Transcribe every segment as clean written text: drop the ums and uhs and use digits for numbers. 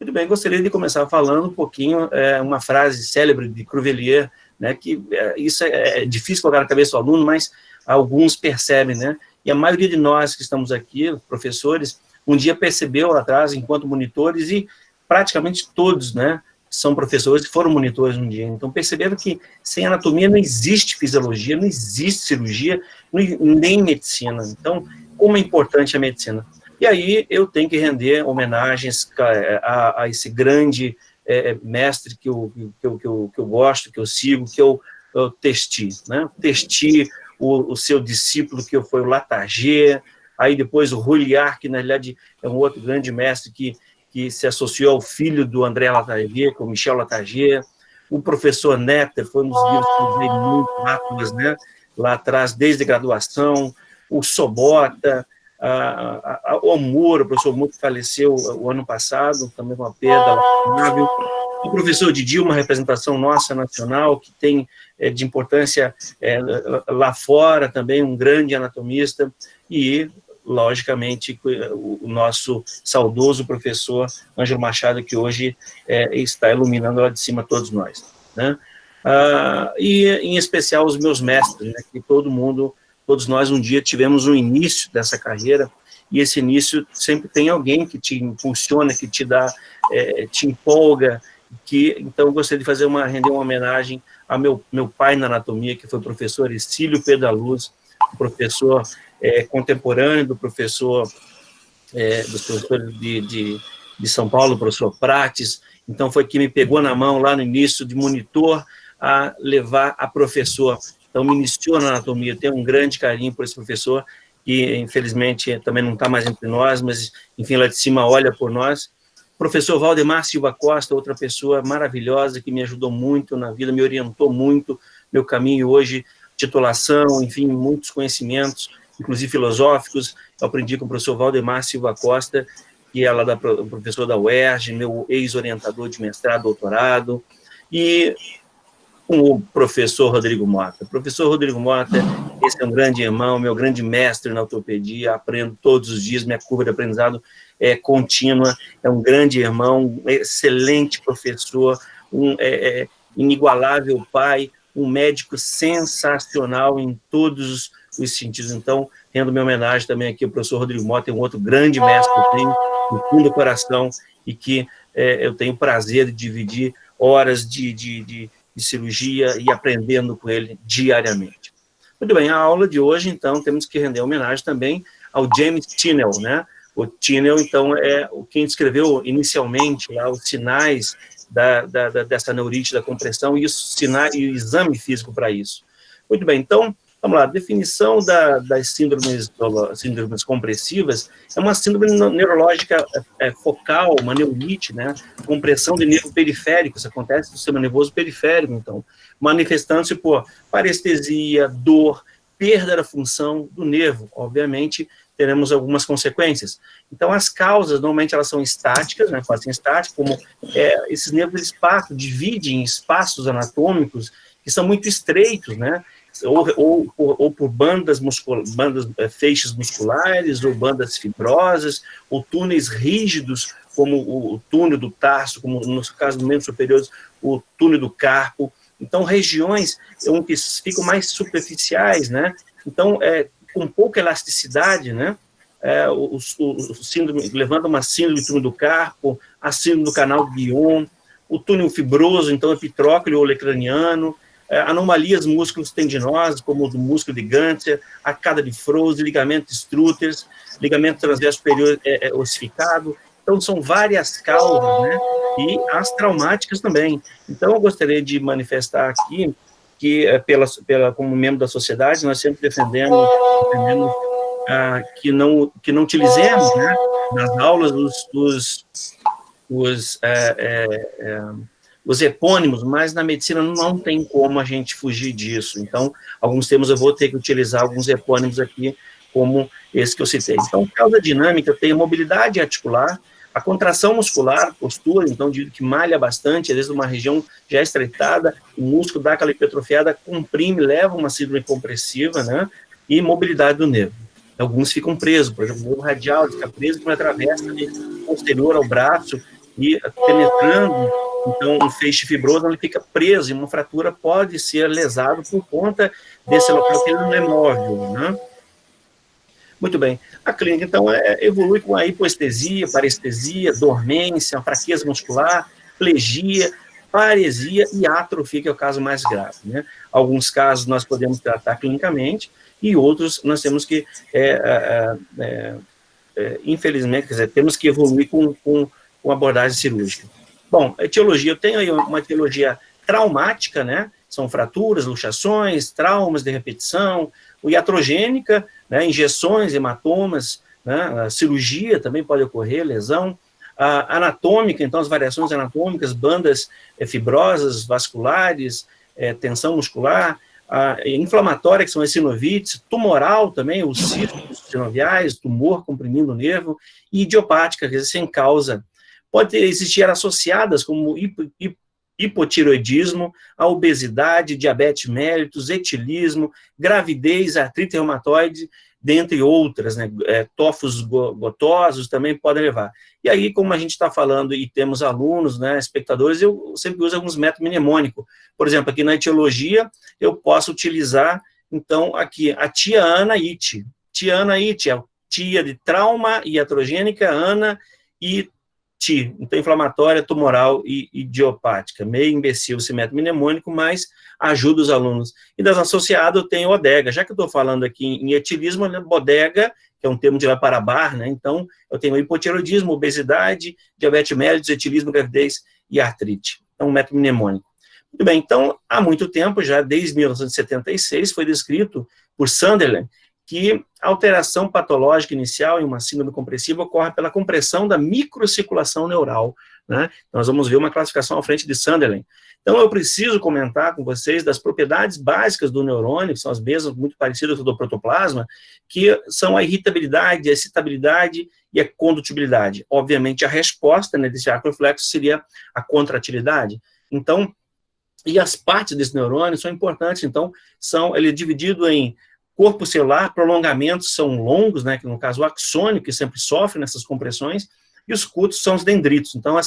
Muito bem, gostaria de começar falando um pouquinho, uma frase célebre de Cruvelier, né, que isso é difícil colocar na cabeça do aluno, mas alguns percebem, né, e a maioria de nós que estamos aqui, professores, um dia percebeu lá atrás, enquanto monitores, e praticamente todos, né, são professores e foram monitores um dia, então perceberam que sem anatomia não existe fisiologia, não existe cirurgia, nem medicina. Então, como é importante a medicina? E aí eu tenho que render homenagens a esse grande mestre que eu gosto, que eu sigo, que é o Testi, né? Testi, o seu discípulo, que foi o Latager, aí depois o Rouliard, que na realidade é um outro grande mestre que se associou ao filho do André Latager, com o Michel Latager, o professor Netter, foi um dos livros que eu usei muito né, lá atrás, desde a graduação, o Sobota, o Moura, o professor Moura, que faleceu o ano passado, também uma perda lamentável. O professor Didi, uma representação nossa nacional, que tem de importância lá fora também, um grande anatomista, e, logicamente, o nosso saudoso professor Ângelo Machado, que hoje está iluminando lá de cima todos nós, né? E, em especial, os meus mestres, né, que todos nós um dia tivemos um início dessa carreira, e esse início sempre tem alguém que te impulsiona, que te dá, te empolga, então eu gostaria de render uma homenagem ao meu pai na anatomia, que foi o professor Exílio Pedaluz, professor contemporâneo do professor de São Paulo, professor Prates. Então foi quem me pegou na mão lá no início de monitor a levar a professor. Então me iniciou na anatomia. Eu tenho um grande carinho por esse professor, que infelizmente também não está mais entre nós, mas enfim, lá de cima olha por nós. Professor Valdemar Silva Costa, outra pessoa maravilhosa que me ajudou muito na vida, me orientou muito, meu caminho hoje, titulação, enfim, muitos conhecimentos, inclusive filosóficos. Eu aprendi com o professor Valdemar Silva Costa, que é lá professor da UERJ, meu ex-orientador de mestrado, doutorado, e com o professor Rodrigo Mota. Professor Rodrigo Mota, esse é um grande irmão, meu grande mestre na ortopedia, aprendo todos os dias, minha curva de aprendizado é contínua, é um grande irmão, um excelente professor, um inigualável pai, um médico sensacional em todos os sentidos. Então, rendo minha homenagem também aqui ao professor Rodrigo Mota, é um outro grande mestre que eu tenho no fundo do coração e que eu tenho o prazer de dividir horas de cirurgia e aprendendo com ele diariamente. Muito bem, a aula de hoje, então, temos que render homenagem também ao James Tinel, né? O Tinel, então, é quem descreveu inicialmente lá os sinais dessa neurite da compressão e o exame físico para isso. Muito bem, então, vamos lá, definição das síndromes compressivas é uma síndrome neurológica focal, uma neurite, né? Compressão de nervo periférico, isso acontece no sistema nervoso periférico, então, manifestando-se por parestesia, dor, perda da função do nervo, obviamente, teremos algumas consequências. Então, as causas, normalmente, elas são estáticas, né, assim, estáticas, como esses nervos, eles dividem em espaços anatômicos que são muito estreitos, né, ou por feixes musculares, ou bandas fibrosas, ou túneis rígidos, como o túnel do tarso, como no caso do membro superior, o túnel do carpo. Então, regiões que ficam mais superficiais, né, então, com pouca elasticidade, né, levando uma síndrome do túnel do carpo, a síndrome do canal de Guion, o túnel fibroso, então, epitróquio ou olecraniano, anomalias músculos tendinosos, como o do músculo de Ganter, arcada de Froese, ligamento Struther, ligamento transverso superior ossificado. Então, são várias causas, né, e as traumáticas também. Então, eu gostaria de manifestar aqui que, como membro da sociedade, nós sempre defendemos que não utilizemos, né, nas aulas os epônimos, mas na medicina não tem como a gente fugir disso. Então, alguns termos eu vou ter que utilizar alguns epônimos aqui, como esse que eu citei. Então, causa dinâmica tem a mobilidade articular, a contração muscular, postura, então, digo que malha bastante, às vezes uma região já estreitada, o músculo dá aquela hipertrofiada, comprime, leva uma síndrome compressiva, né, e mobilidade do nervo. Alguns ficam presos, por exemplo, o nervo radial fica preso com uma travessa posterior ao braço, e penetrando, então, um feixe fibroso, ele fica preso, e uma fratura pode ser lesado por conta desse local que ele não é móvel, né? Muito bem. A clínica, então, evolui com a hipoestesia, parestesia, dormência, fraqueza muscular, plegia, paresia e atrofia, que é o caso mais grave, né? Alguns casos nós podemos tratar clinicamente, e outros nós temos que, infelizmente, quer dizer, temos que evoluir com abordagem cirúrgica. Bom, a etiologia, eu tenho aí uma etiologia traumática, né? São fraturas, luxações, traumas de repetição, iatrogênica, né? Injeções, hematomas, né? A cirurgia também pode ocorrer, lesão. A anatômica, então, as variações anatômicas, bandas fibrosas, vasculares, tensão muscular, inflamatória, que são as sinovites, tumoral também, os cistos sinoviais, tumor comprimindo o nervo, e idiopática, quer dizer, sem causa. Pode existir associadas como hipotiroidismo, a obesidade, diabetes mellitus, etilismo, gravidez, artrite reumatoide, dentre outras, né? Tofos gotosos também podem levar. E aí, como a gente está falando e temos alunos, né, espectadores, eu sempre uso alguns métodos mnemônicos. Por exemplo, aqui na etiologia, eu posso utilizar, então, aqui, a tia Ana It. Tia Ana It, a tia de trauma iatrogênica, Ana e Ti, então inflamatória, tumoral e idiopática. Meio imbecil esse método mnemônico, mas ajuda os alunos. E das associadas eu tenho odega, já que eu estou falando aqui em etilismo, né, bodega, que é um termo de lá para bar, né, então eu tenho hipotireoidismo, obesidade, diabetes mellitus, etilismo, gravidez e artrite. Então, um método mnemônico. Muito bem, então, há muito tempo, já desde 1976, foi descrito por Sunderland, que a alteração patológica inicial em uma síndrome compressiva ocorre pela compressão da microcirculação neural, né? Nós vamos ver uma classificação à frente de Sunderland. Então, eu preciso comentar com vocês das propriedades básicas do neurônio, que são as mesmas, muito parecidas com o do protoplasma, que são a irritabilidade, a excitabilidade e a condutibilidade. Obviamente, a resposta, né, desse arco reflexo seria a contratilidade. Então, e as partes desse neurônio são importantes, então, ele é dividido em corpo celular, prolongamentos são longos, né, que no caso o axônio, que sempre sofre nessas compressões, e os cultos são os dendritos. Então,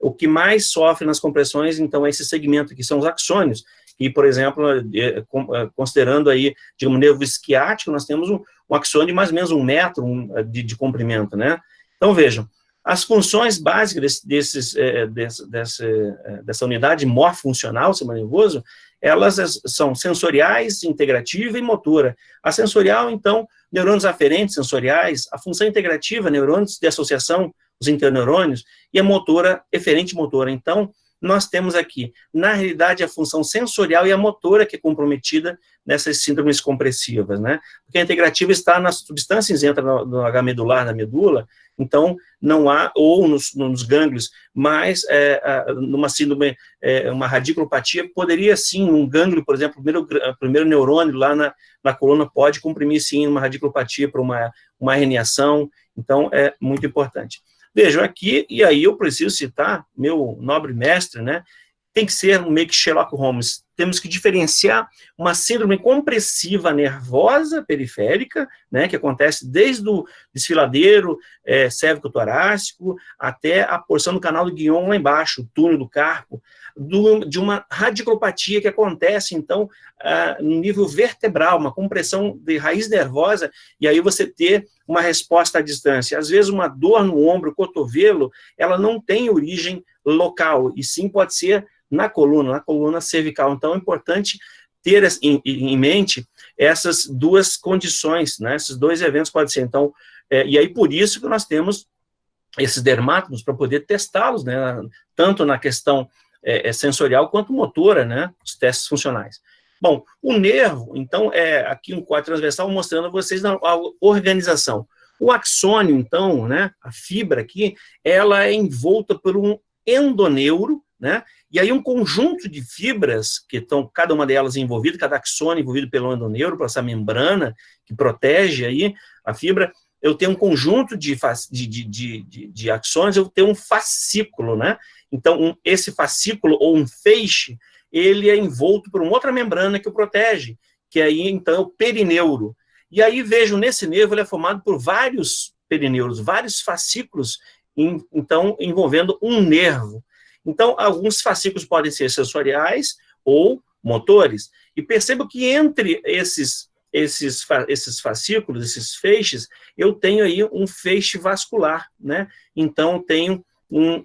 o que mais sofre nas compressões, então, é esse segmento aqui, são os axônios, e, por exemplo, considerando aí, digamos, nervo isquiático, nós temos um axônio de mais ou menos 1 metro de comprimento, né? Então, vejam, as funções básicas dessa unidade morfuncional, sistema nervoso, elas são sensoriais, integrativa e motora. A sensorial, então, neurônios aferentes sensoriais, a função integrativa, neurônios de associação, os interneurônios, e a motora, eferente motora. Então, nós temos aqui, na realidade, a função sensorial e a motora que é comprometida nessas síndromes compressivas, né? Porque a integrativa está na substância cinzenta no H medular, na medula, então não há, ou nos gânglios, mas numa síndrome, uma radiculopatia, poderia sim, um gânglio, por exemplo, o primeiro neurônio lá na coluna pode comprimir sim uma radiculopatia para uma herniação, então é muito importante. Vejam aqui, e aí eu preciso citar meu nobre mestre, né? Tem que ser meio que Sherlock Holmes. Temos que diferenciar uma síndrome compressiva nervosa periférica, né, que acontece desde o desfiladeiro cérvico-torácico até a porção do canal do Guion lá embaixo, o túnel do carpo, de uma radiculopatia que acontece, então, no nível vertebral, uma compressão de raiz nervosa, e aí você ter uma resposta à distância. Às vezes, uma dor no ombro, cotovelo, ela não tem origem local, e sim pode ser na coluna cervical. Então, é importante ter em mente essas duas condições, né? Esses dois eventos podem ser. Então, e aí por isso que nós temos esses dermátomos para poder testá-los, né? Tanto na questão sensorial quanto motora, né? Os testes funcionais. Bom, o nervo, então, aqui um quadro transversal mostrando a vocês a organização. O axônio, então, né? A fibra aqui, ela é envolta por um endoneuro, né? E aí um conjunto de fibras, que estão, cada uma delas envolvida, cada axônio envolvido pelo endoneuro, por essa membrana que protege aí a fibra, eu tenho um conjunto de axônios, eu tenho um fascículo, né? Então, esse fascículo, ou um feixe, ele é envolto por uma outra membrana que o protege, que aí, então, é o perineuro. E aí, vejam, nesse nervo, ele é formado por vários perineuros, vários fascículos então, envolvendo um nervo. Então, alguns fascículos podem ser sensoriais ou motores. E percebo que entre esses fascículos, esses feixes, eu tenho aí um feixe vascular, né? Então, eu tenho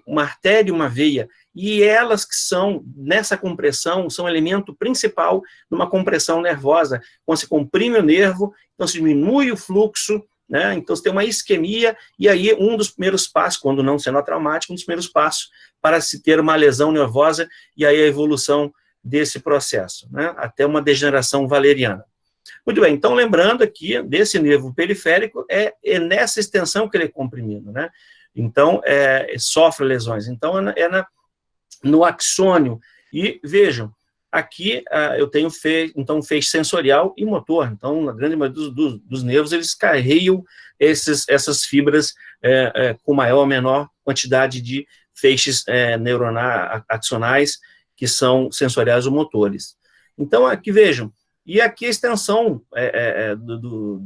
uma artéria e uma veia, e elas que são, nessa compressão, são elemento principal numa compressão nervosa. Quando se comprime o nervo, então se diminui o fluxo, né? Então se tem uma isquemia, e aí um dos primeiros passos, quando não sendo traumático, um dos primeiros passos para se ter uma lesão nervosa, e aí a evolução desse processo, né? Até uma degeneração valeriana. Muito bem, então lembrando aqui, desse nervo periférico, é nessa extensão que ele é comprimido, né? Então, sofre lesões. Então, no axônio. E vejam, aqui eu tenho um feixe sensorial e motor. Então, na grande maioria dos nervos, eles carregam essas fibras com maior ou menor quantidade de feixes neuronais, axonais, que são sensoriais ou motores. Então, aqui vejam, e aqui a extensão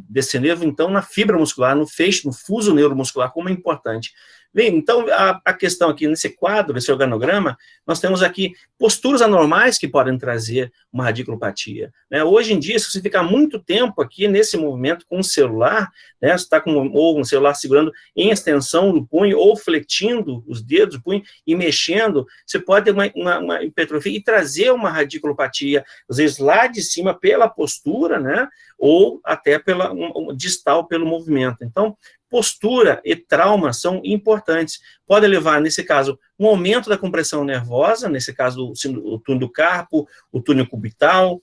desse nervo, então, na fibra muscular, no feixe, no fuso neuromuscular, como é importante. Bem, então, a questão aqui nesse quadro, esse organograma, nós temos aqui posturas anormais que podem trazer uma radiculopatia, né? Hoje em dia, se você ficar muito tempo aqui nesse movimento com o celular, né, você está com um celular segurando em extensão do punho ou fletindo os dedos do punho e mexendo, você pode ter uma hipertrofia e trazer uma radiculopatia, às vezes lá de cima pela postura, né, ou até pela distal pelo movimento. Então, postura e trauma são importantes. Pode levar, nesse caso, um aumento da compressão nervosa, nesse caso, o túnel do carpo, o túnel cubital,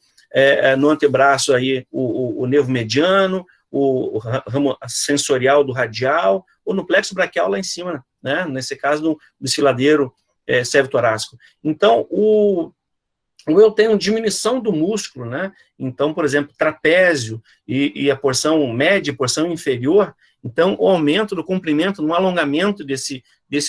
no antebraço, aí, o nervo mediano, o ramo sensorial do radial, ou no plexo braquial lá em cima, né? Nesse caso, do desfiladeiro cervicotorácico. Então, eu tenho diminuição do músculo, né? Então, por exemplo, trapézio e a porção média e porção inferior, então, o aumento do comprimento, no alongamento desse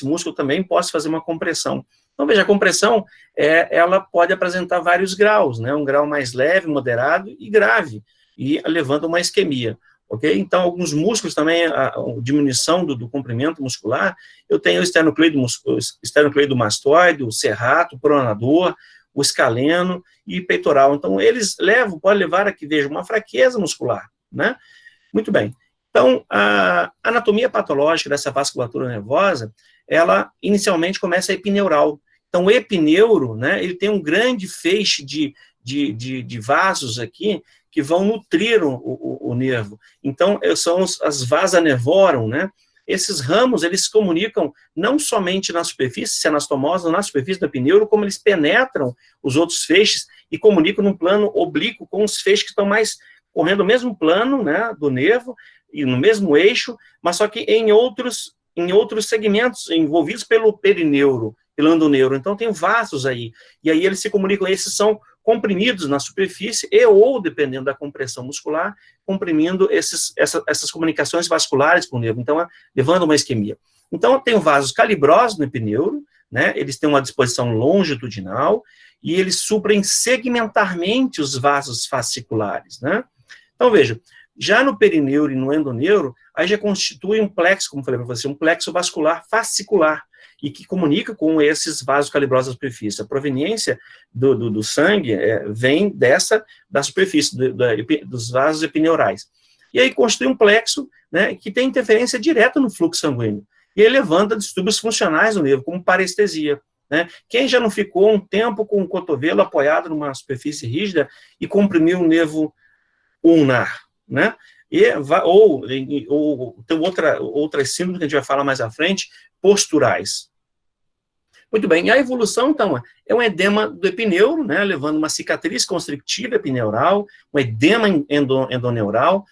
músculo também posso fazer uma compressão. Então, veja, a compressão, ela pode apresentar vários graus, né? Um grau mais leve, moderado e grave, e levando a uma isquemia, ok? Então, alguns músculos também, a diminuição do comprimento muscular, eu tenho o esternocleidomastoide, o serrato, o pronador, o escaleno e peitoral. Então, eles podem levar a que veja uma fraqueza muscular, né? Muito bem. Então, a anatomia patológica dessa vasculatura nervosa, ela inicialmente começa epineural. Então, o epineuro, né, ele tem um grande feixe de vasos aqui que vão nutrir o nervo. Então, são as vasa nervorum, né? Esses ramos, eles se comunicam não somente na superfície, se anastomosa, na superfície do epineuro, como eles penetram os outros feixes e comunicam num plano oblíquo com os feixes que estão mais correndo no mesmo plano, né, do nervo, e no mesmo eixo, mas só que em outros segmentos envolvidos pelo perineuro, pelo endoneuro. Então, tem vasos aí, e aí eles se comunicam, esses são comprimidos na superfície ou, dependendo da compressão muscular, comprimindo essas comunicações vasculares com o nervo, então, levando uma isquemia. Então, eu tenho vasos calibrosos no epineuro, né, eles têm uma disposição longitudinal, e eles suprem segmentarmente os vasos fasciculares, né? Então, veja, já no perineuro e no endoneuro, aí já constitui um plexo, como falei para você, um plexo vascular fascicular, e que comunica com esses vasos calibrosos da superfície. A proveniência do sangue vem da superfície, dos vasos epineurais. E aí constitui um plexo, né, que tem interferência direta no fluxo sanguíneo, e aí levanta distúrbios funcionais no nervo, como parestesia, né? Quem já não ficou um tempo com o cotovelo apoiado numa superfície rígida e comprimiu o nervo ulnar, né? Ou tem outras síndromes que a gente vai falar mais à frente, posturais. Muito bem, e a evolução, então, é um edema do epineuro, né, levando uma cicatriz constrictiva epineural, um edema endoneural,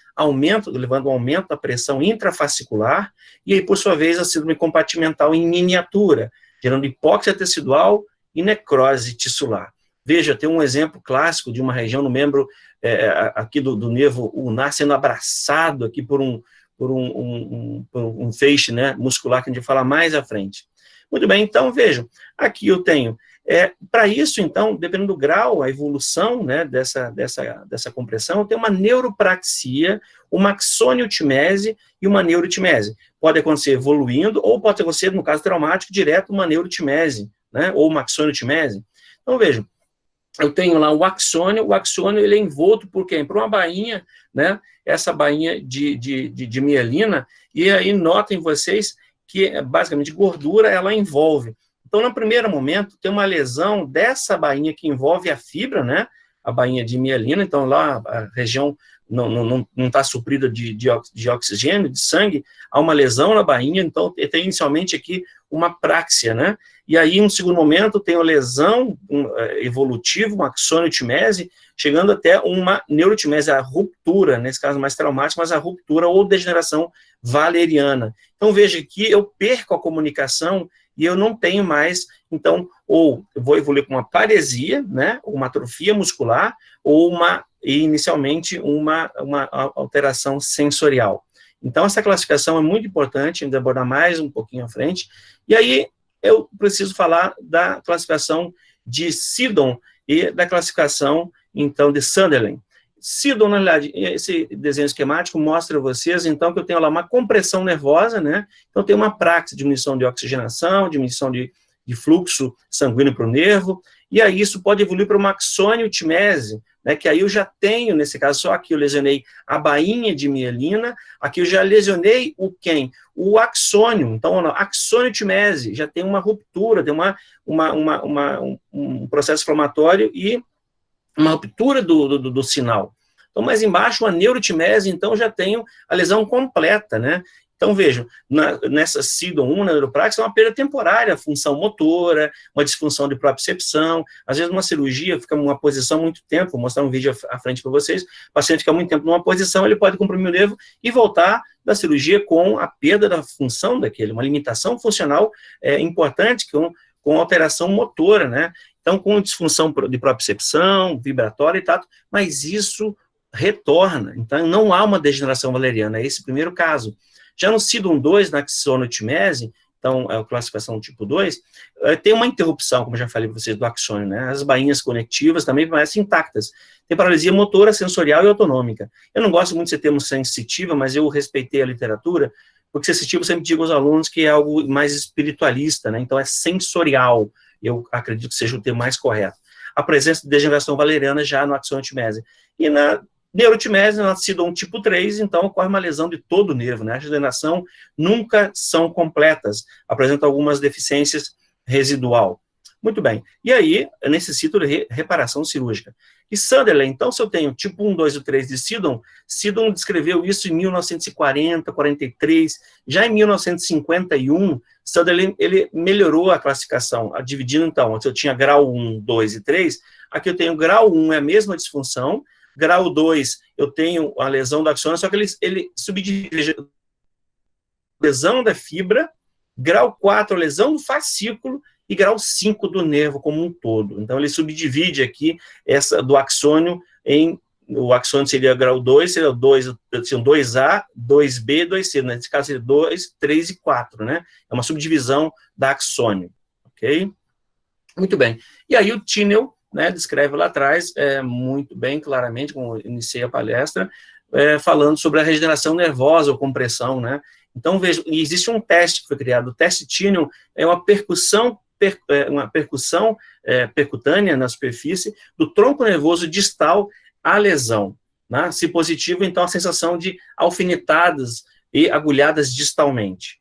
levando um aumento da pressão intrafascicular, e aí, por sua vez, a síndrome compartimental em miniatura, gerando hipóxia tecidual e necrose tissular. Veja, tem um exemplo clássico de uma região no membro aqui do nervo ulnar sendo abraçado aqui por um feixe, né, muscular, que a gente vai falar mais à frente. Muito bem, então, vejam, aqui eu tenho Para isso, então, dependendo do grau, a evolução, né, dessa compressão, tem uma neuropraxia, uma axoniotimese e uma neurotimese. Pode acontecer evoluindo, ou pode acontecer, no caso traumático, direto uma neurotimese, né, ou uma axoniotimese. Então, vejam, eu tenho lá o axônio ele é envolto por quem? Por uma bainha, né, essa bainha de mielina, e aí notem vocês que, basicamente, gordura, ela envolve. Então, no primeiro momento, tem uma lesão dessa bainha que envolve a fibra, né, a bainha de mielina, então lá a região não está suprida de oxigênio, de sangue, há uma lesão na bainha, então tem inicialmente aqui uma práxia, né, e aí, no segundo momento, tem a lesão evolutiva, uma axoniotimese, chegando até uma neurotimese, a ruptura, nesse caso mais traumático, mas a ruptura ou degeneração valeriana. Então, veja que eu perco a comunicação e eu não tenho mais, então, ou eu vou evoluir com uma paresia, né, uma atrofia muscular, ou inicialmente, uma alteração sensorial. Então, essa classificação é muito importante, ainda abordar mais um pouquinho à frente, e aí eu preciso falar da classificação de Siddon e da classificação, então, de Sunderland. Siddon, na realidade, esse desenho esquemático mostra a vocês, então, que eu tenho lá uma compressão nervosa, né? Então, tem uma praxis, diminuição de oxigenação, diminuição de fluxo sanguíneo para o nervo, e aí isso pode evoluir para uma axoniotimese, né? Que aí eu já tenho, nesse caso, só aqui eu lesionei a bainha de mielina, aqui eu já lesionei o axônio, então, a axoniotimese, já tem uma ruptura, tem um processo inflamatório e uma ruptura do sinal. Então, mais embaixo, uma neurotimese, então, já tenho a lesão completa, né? Então, vejam, nessa Siddon 1, na neuropraxia, é uma perda temporária, função motora, uma disfunção de propriocepção, às vezes numa cirurgia fica numa posição muito tempo, vou mostrar um vídeo à frente para vocês, o paciente fica muito tempo numa posição, ele pode comprimir o nervo e voltar da cirurgia com a perda da função daquele, uma limitação funcional importante, com alteração motora, né? Então, com disfunção de propriocepção, vibratória e tal, mas isso retorna, então não há uma degeneração valeriana, é esse o primeiro caso. Já no Siddon 2, na axoniotimese, então é a classificação tipo 2, tem uma interrupção, como eu já falei para vocês, do axônio, né? As bainhas conectivas também permanecem intactas. Tem paralisia motora, sensorial e autonômica. Eu não gosto muito desse termo sensitiva, mas eu respeitei a literatura, porque sensitivo eu sempre digo aos alunos que é algo mais espiritualista, né? Então é sensorial, eu acredito que seja o termo mais correto. A presença de degeneração valeriana já no axoniotimese. E na neurotimese, na Siddon tipo 3, então ocorre uma lesão de todo o nervo, né? A degeneração nunca são completas, apresentam algumas deficiências residual. Muito bem. E aí, eu necessito de reparação cirúrgica. E Sunderland, então, se eu tenho tipo 1, 2 e 3 de Siddon descreveu isso em 1940, 43, já em 1951, Sunderland, ele melhorou a classificação, dividindo, então, se eu tinha grau 1, 2 e 3, aqui eu tenho grau 1, é a mesma disfunção, grau 2, eu tenho a lesão da axônia, só que ele subdivide lesão da fibra, grau 4, lesão do fascículo, e grau 5 do nervo como um todo. Então, ele subdivide aqui essa do axônio o axônio seria grau 2, seria 2A, 2B, 2C. Nesse caso, seria 2, 3 e 4, né? É uma subdivisão da axônio, ok? Muito bem. E aí, o Tinel, né, descreve lá atrás, muito bem, claramente, como eu iniciei a palestra, falando sobre a regeneração nervosa ou compressão, né? Então, veja, existe um teste que foi criado, o teste Tinel é uma percussão percutânea na superfície do tronco nervoso distal à lesão, né? Se positivo, então, a sensação de alfinetadas e agulhadas distalmente.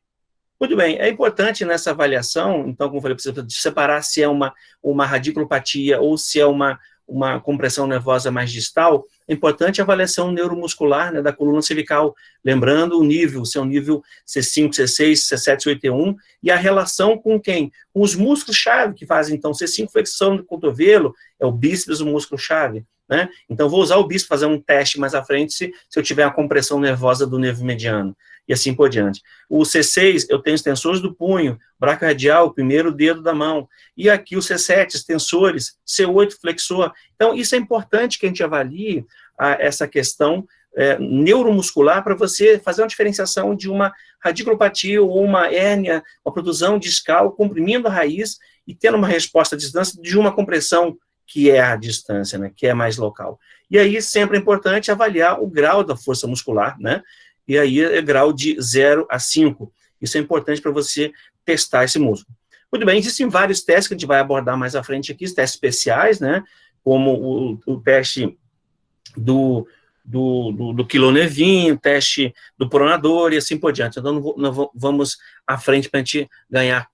Muito bem, é importante nessa avaliação, então, como eu falei, precisa separar se é uma radiculopatia ou se é uma compressão nervosa mais distal. É importante a avaliação neuromuscular, né, da coluna cervical, lembrando o nível, se é um nível C5, C6, C7, C8, C1, e a relação com quem? Com os músculos-chave que fazem, então, C5, flexão do cotovelo, é o bíceps, o músculo-chave, né? Então, vou usar o bíceps, fazer um teste mais à frente se eu tiver a compressão nervosa do nervo mediano, e assim por diante. O C6, eu tenho os tensores do punho, braquioradial, o primeiro dedo da mão, e aqui o C7, os tensores, C8, flexor. Então, isso é importante que a gente avalie essa questão neuromuscular para você fazer uma diferenciação de uma radiculopatia ou uma hérnia, uma protusão discal, comprimindo a raiz e tendo uma resposta à distância de uma compressão que é a distância, né, que é mais local. E aí sempre é importante avaliar o grau da força muscular, né, e aí é grau de 0 a 5. Isso é importante para você testar esse músculo. Muito bem, existem vários testes que a gente vai abordar mais à frente aqui, testes especiais, né, como o teste do quilonevinho, teste do pronador e assim por diante. Então, não vamos à frente para a gente ganhar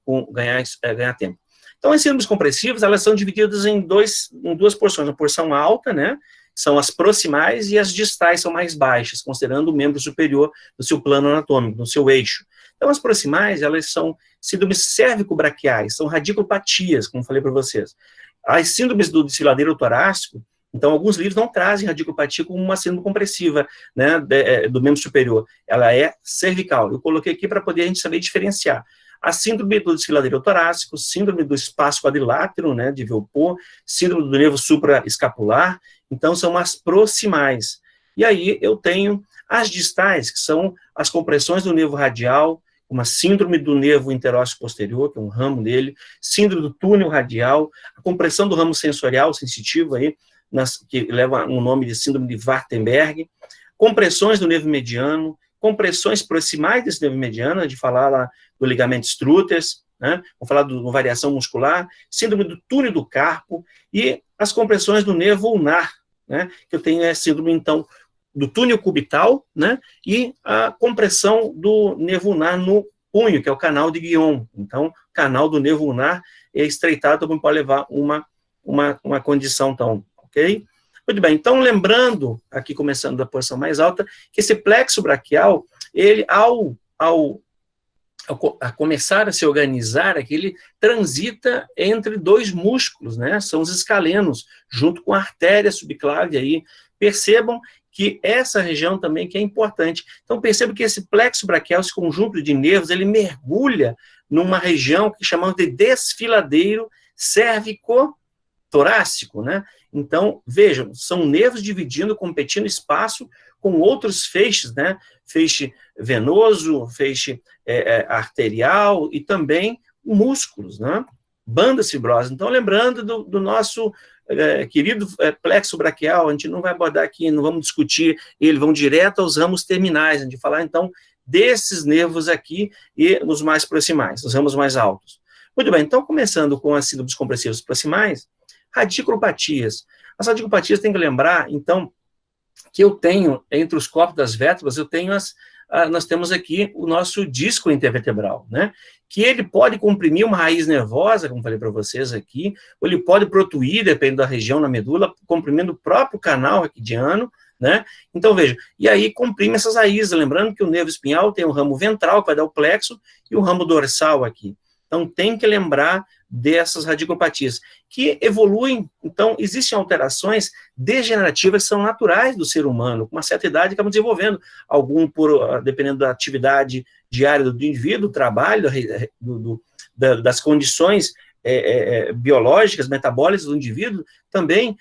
tempo. Então, as síndromes compressivas, elas são divididas em duas porções. A porção alta, né, são as proximais, e as distais são mais baixas, considerando o membro superior do seu plano anatômico, do seu eixo. Então, as proximais, elas são síndromes cérvico-braquiais, são radicopatias, como falei para vocês. As síndromes do desfiladeiro torácico, então, alguns livros não trazem radiculopatia como uma síndrome compressiva, né, do membro superior. Ela é cervical. Eu coloquei aqui para poder a gente saber diferenciar. A síndrome do desfiladeiro torácico, síndrome do espaço quadrilátero, né, de Velport, síndrome do nervo supraescapular. Então, são as proximais. E aí, eu tenho as distais, que são as compressões do nervo radial, uma síndrome do nervo interósseo posterior, que é um ramo dele, síndrome do túnel radial, a compressão do ramo sensorial sensitivo aí, que leva o nome de síndrome de Wartenberg, compressões do nervo mediano, compressões proximais desse nervo mediano, de falar lá do ligamento Struters, né? Vamos falar da variação muscular, síndrome do túnel do carpo, e as compressões do nervo ulnar, né? Que eu tenho a síndrome, então, do túnel cubital, né? E a compressão do nervo ulnar no punho, que é o canal de Guion. Então, o canal do nervo ulnar é estreitado, como pode levar uma condição tão... Ok? Muito bem, então lembrando, aqui começando da posição mais alta, que esse plexo braquial, ele ao começar a se organizar, aqui, ele transita entre dois músculos, né? São os escalenos, junto com a artéria subclave aí. Percebam que essa região também que é importante. Então percebam que esse plexo braquial, esse conjunto de nervos, ele mergulha numa região que chamamos de desfiladeiro cérvico-torácico, né? Então, vejam, são nervos dividindo, competindo espaço com outros feixes, né? Feixe venoso, feixe arterial e também músculos, né? Bandas fibrosas. Então, lembrando do nosso querido plexo braquial, a gente não vai abordar aqui, não vamos discutir ele, vamos direto aos ramos terminais, a gente vai falar, então, desses nervos aqui e nos mais proximais, os ramos mais altos. Muito bem, então, começando com as síndromes compressivas proximais, radiculopatias. As radiculopatias tem que lembrar, então, que eu tenho, entre os corpos das vértebras, nós temos aqui o nosso disco intervertebral, né? Que ele pode comprimir uma raiz nervosa, como falei para vocês aqui, ou ele pode protuir, dependendo da região na medula, comprimindo o próprio canal raquidiano, né? Então, veja, e aí comprime essas raízes, lembrando que o nervo espinhal tem um ramo ventral, que vai dar o plexo, e o ramo dorsal aqui. Então, tem que lembrar dessas radicopatias, que evoluem. Então, existem alterações degenerativas que são naturais do ser humano. Com uma certa idade, acabam desenvolvendo algum, dependendo da atividade diária do indivíduo, do trabalho, das condições biológicas, metabólicas do indivíduo, também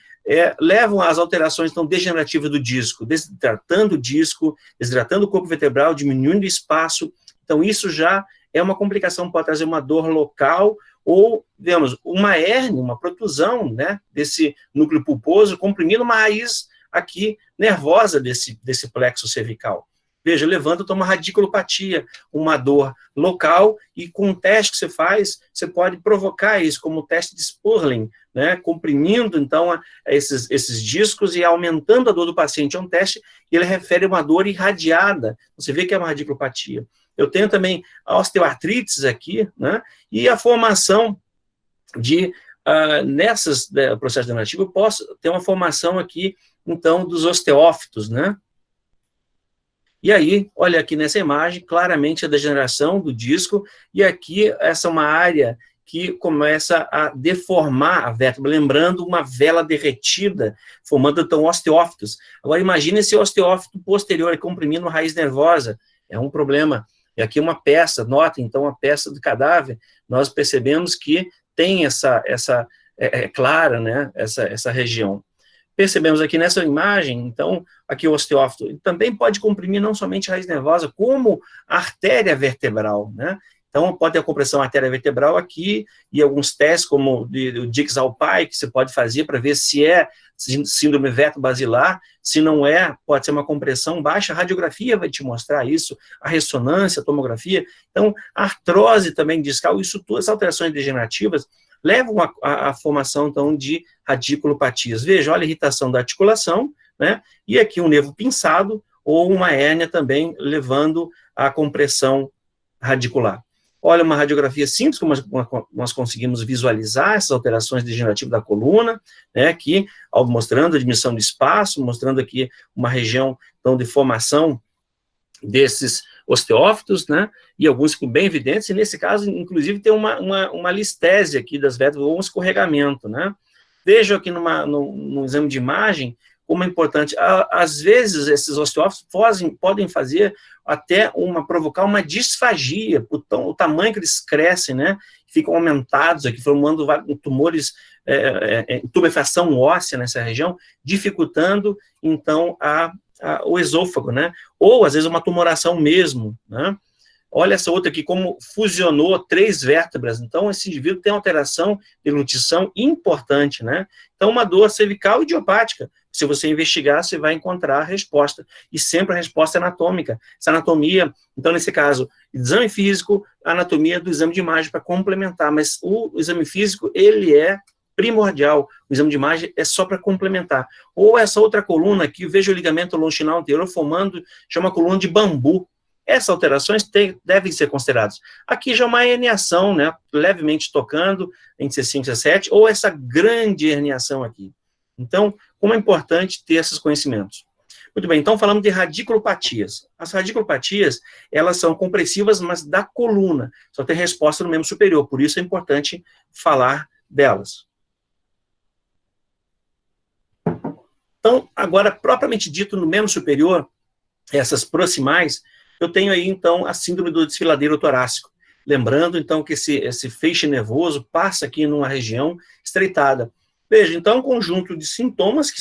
levam às alterações então, degenerativas do disco, desidratando o disco, desidratando o corpo vertebral, diminuindo o espaço. Então, isso já é uma complicação, pode trazer uma dor local, ou, digamos, uma hérnia, uma protusão, né, desse núcleo pulposo, comprimindo uma raiz aqui nervosa desse plexo cervical. Veja, levanta, toma radiculopatia, uma dor local, e com um teste que você faz, você pode provocar isso, como o teste de Spurling, né, comprimindo, então, esses discos e aumentando a dor do paciente. É um teste que ele refere a uma dor irradiada. Você vê que é uma radiculopatia. Eu tenho também a osteoartrites aqui, né, e a formação de, nessas processos degenerativos, eu posso ter uma formação aqui, então, dos osteófitos, né. E aí, olha aqui nessa imagem, claramente a degeneração do disco, e aqui essa é uma área que começa a deformar a vértebra, lembrando uma vela derretida, formando, então, osteófitos. Agora, imagine esse osteófito posterior comprimindo a raiz nervosa, é um problema. E aqui uma peça, notem, então, a peça do cadáver, nós percebemos que tem clara, né, essa região. percebemos aqui nessa imagem, então, aqui o osteófito também pode comprimir não somente a raiz nervosa, como a artéria vertebral, né? Então, pode ter a compressão artéria vertebral aqui, e alguns testes, como o Dix-Alpine, que você pode fazer para ver se é síndrome vetobasilar. Se não é, pode ser uma compressão baixa. A radiografia vai te mostrar isso, a ressonância, a tomografia. Então, a artrose também discal, isso todas as alterações degenerativas levam à formação, então, de radiculopatias. Veja, olha a irritação da articulação, né? E aqui um nervo pinçado, ou uma hérnia também levando à compressão radicular. Olha, uma radiografia simples, como nós conseguimos visualizar essas alterações degenerativas da coluna, né, aqui, mostrando a diminuição de espaço, mostrando aqui uma região, então, de formação desses osteófitos, né, e alguns ficam bem evidentes, e nesse caso, inclusive, tem uma listese aqui das vértebras, ou um escorregamento, né. Vejo aqui no exame de imagem, como é importante, às vezes esses osteófitos podem fazer até provocar uma disfagia, o tamanho que eles crescem, né, ficam aumentados aqui, formando tumores, tumefação óssea nessa região, dificultando, então, o esôfago, né, ou às vezes uma tumoração mesmo, né. Olha essa outra aqui, como fusionou 3 vértebras. Então, esse indivíduo tem alteração de deglutição importante, né? Então, uma dor cervical idiopática. Se você investigar, você vai encontrar a resposta. E sempre a resposta é anatômica. Essa anatomia, então, nesse caso, exame físico, anatomia do exame de imagem para complementar. Mas o exame físico, ele é primordial. O exame de imagem é só para complementar. Ou essa outra coluna aqui, veja o ligamento longitudinal anterior formando, chama coluna de bambu. Essas alterações devem ser consideradas. Aqui já é uma herniação, né, levemente tocando, em C5, C7, ou essa grande herniação aqui. Então, como é importante ter esses conhecimentos. Muito bem, então falamos de radiculopatias. As radiculopatias, elas são compressivas, mas da coluna. Só tem resposta no membro superior, por isso é importante falar delas. Então, agora, propriamente dito, no membro superior, essas proximais, eu tenho aí, então, a síndrome do desfiladeiro torácico. Lembrando, então, que esse feixe nervoso passa aqui numa região estreitada. Veja, então, um conjunto de sintomas que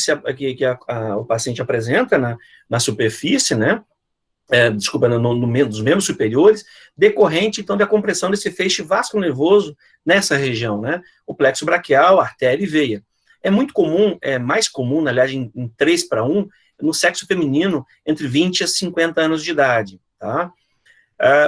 o paciente apresenta na superfície, né? Nos membros superiores, decorrente, então, da compressão desse feixe vasculo-nervoso nessa região, né? O plexo braquial, artéria e veia. É muito comum, é mais comum, aliás, em 3:1, no sexo feminino, entre 20 a 50 anos de idade, tá?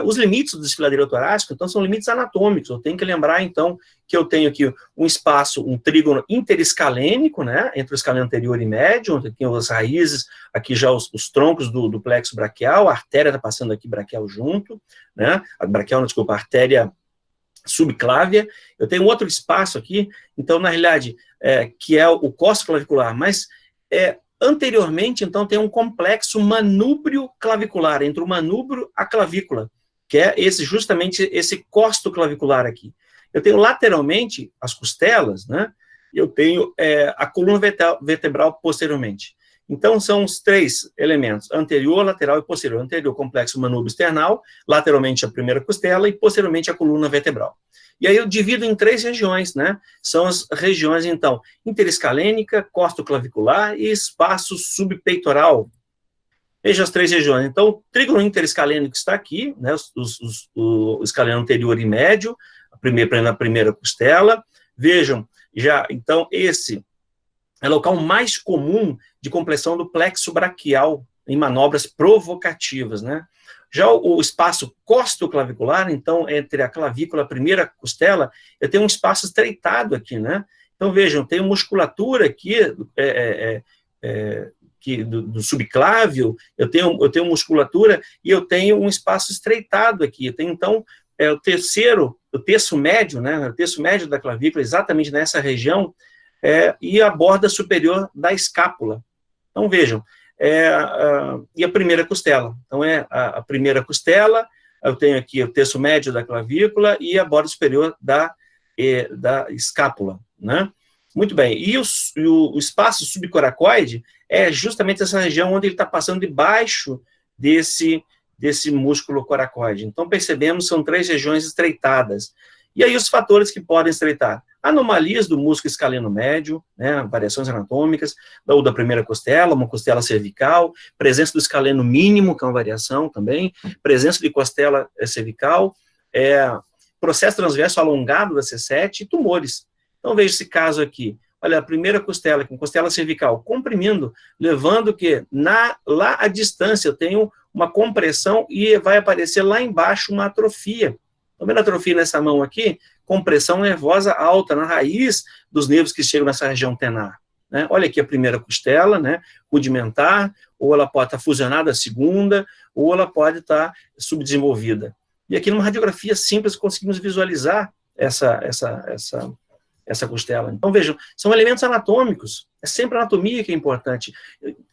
Os limites do desfiladeiro torácico, então, são limites anatômicos. Eu tenho que lembrar, então, que eu tenho aqui um espaço, um trígono interescalênico, né, entre o escaleno anterior e médio, onde tem as raízes, aqui já os troncos do plexo braquial, a artéria está passando aqui braquial junto, né, a artéria subclávia. Eu tenho outro espaço aqui, então, na realidade, que é o costo clavicular, mas anteriormente, então, tem um complexo manúbrio clavicular, entre o manúbrio e a clavícula, que é justamente esse costo clavicular aqui. Eu tenho lateralmente as costelas, né? Eu tenho a coluna vertebral posteriormente. Então, são os 3 elementos, anterior, lateral e posterior. Anterior, complexo manúbrio external, lateralmente a primeira costela e posteriormente a coluna vertebral. E aí eu divido em 3 regiões, né? São as regiões, então, interescalênica, costoclavicular e espaço subpeitoral. Veja as 3 regiões. Então, o trígono interescalênico está aqui, né? O escaleno anterior e médio, na primeira costela. Vejam, já, então, esse é o local mais comum de compressão do plexo braquial em manobras provocativas, né? Já o espaço costoclavicular, então, entre a clavícula e a primeira costela, eu tenho um espaço estreitado aqui, né? Então, vejam, eu tenho musculatura aqui, do subclávio, eu tenho musculatura e eu tenho um espaço estreitado aqui. Eu tenho, então, o terço médio, né? O terço médio da clavícula, exatamente nessa região, e a borda superior da escápula. Então, vejam, e a primeira costela. Então, a primeira costela, eu tenho aqui o terço médio da clavícula e a borda superior da escápula, né? Muito bem. E o espaço subcoracoide é justamente essa região onde ele está passando debaixo desse músculo coracoide. Então, percebemos, são 3 regiões estreitadas. E aí os fatores que podem estreitar: anomalias do músculo escaleno médio, né, variações anatômicas, ou da primeira costela, uma costela cervical, presença do escaleno mínimo, que é uma variação também, presença de costela cervical, processo transverso alongado da C7 e tumores. Então veja esse caso aqui. Olha, a primeira costela, com costela cervical, comprimindo, levando o quê? Lá à distância, eu tenho uma compressão e vai aparecer lá embaixo uma atrofia. Estão vendo a atrofia nessa mão aqui? Compressão nervosa alta, na raiz dos nervos que chegam nessa região tenar. Né? Olha aqui a primeira costela, né, rudimentar, ou ela pode estar fusionada à segunda, ou ela pode estar subdesenvolvida. E aqui numa radiografia simples conseguimos visualizar essa costela. Então, vejam, são elementos anatômicos, é sempre a anatomia que é importante.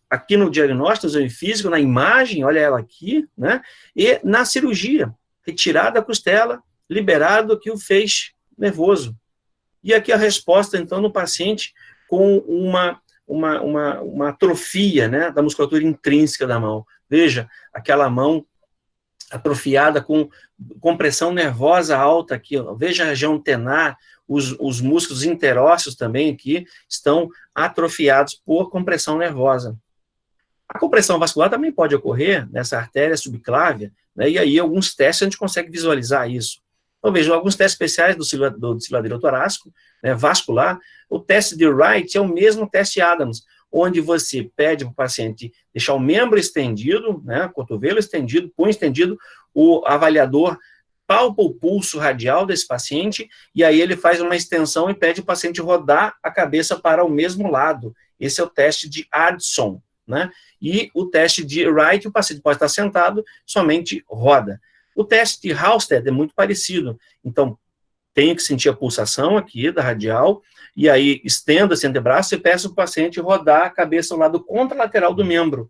Aqui no diagnóstico, no exame físico, na imagem, olha ela aqui, né, e na cirurgia, retirada a costela, liberado aqui o feixe nervoso. E aqui a resposta, então, no paciente com uma atrofia, né, da musculatura intrínseca da mão. Veja, aquela mão atrofiada com compressão nervosa alta aqui, ó. Veja a região tenar, os músculos interósseos também aqui estão atrofiados por compressão nervosa. A compressão vascular também pode ocorrer nessa artéria subclávia, né, e aí alguns testes a gente consegue visualizar isso. Então, veja, alguns testes especiais do desfiladeiro torácico, né, vascular. O teste de Wright é o mesmo teste Adams, onde você pede para o paciente deixar o membro estendido, né, cotovelo estendido, punho estendido, o avaliador palpa o pulso radial desse paciente, e aí ele faz uma extensão e pede o paciente rodar a cabeça para o mesmo lado. Esse é o teste de Addison, né? E o teste de Wright, o paciente pode estar sentado, somente roda. O teste de Halsted é muito parecido. Então, tenho que sentir a pulsação aqui da radial, e aí estenda esse antebraço e peço para o paciente rodar a cabeça ao lado contralateral do membro.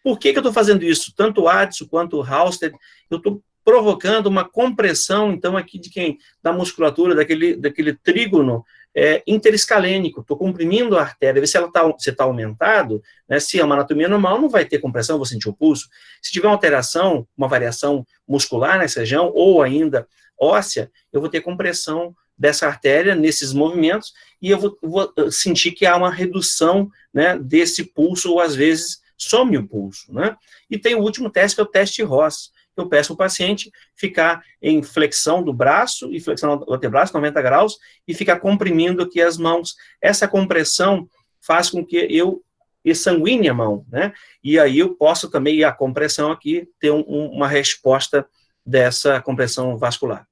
Por que eu estou fazendo isso? Tanto o Addison quanto o Halsted, eu estou provocando uma compressão, então, aqui de quem? Da musculatura, daquele trígono interescalênico. Estou comprimindo a artéria, ver se ela está aumentado, né? Se é uma anatomia normal, não vai ter compressão, vou sentir o pulso. Se tiver uma alteração, uma variação muscular nessa região, ou ainda óssea, eu vou ter compressão dessa artéria nesses movimentos, e eu vou sentir que há uma redução, né, desse pulso, ou às vezes some o pulso, né? E tem o último teste, que é o teste Ross. Eu peço ao paciente ficar em flexão do braço e flexão do antebraço, 90 graus, e ficar comprimindo aqui as mãos. Essa compressão faz com que eu exsanguine a mão, né? E aí eu posso também, a compressão aqui, ter uma resposta dessa compressão vascular.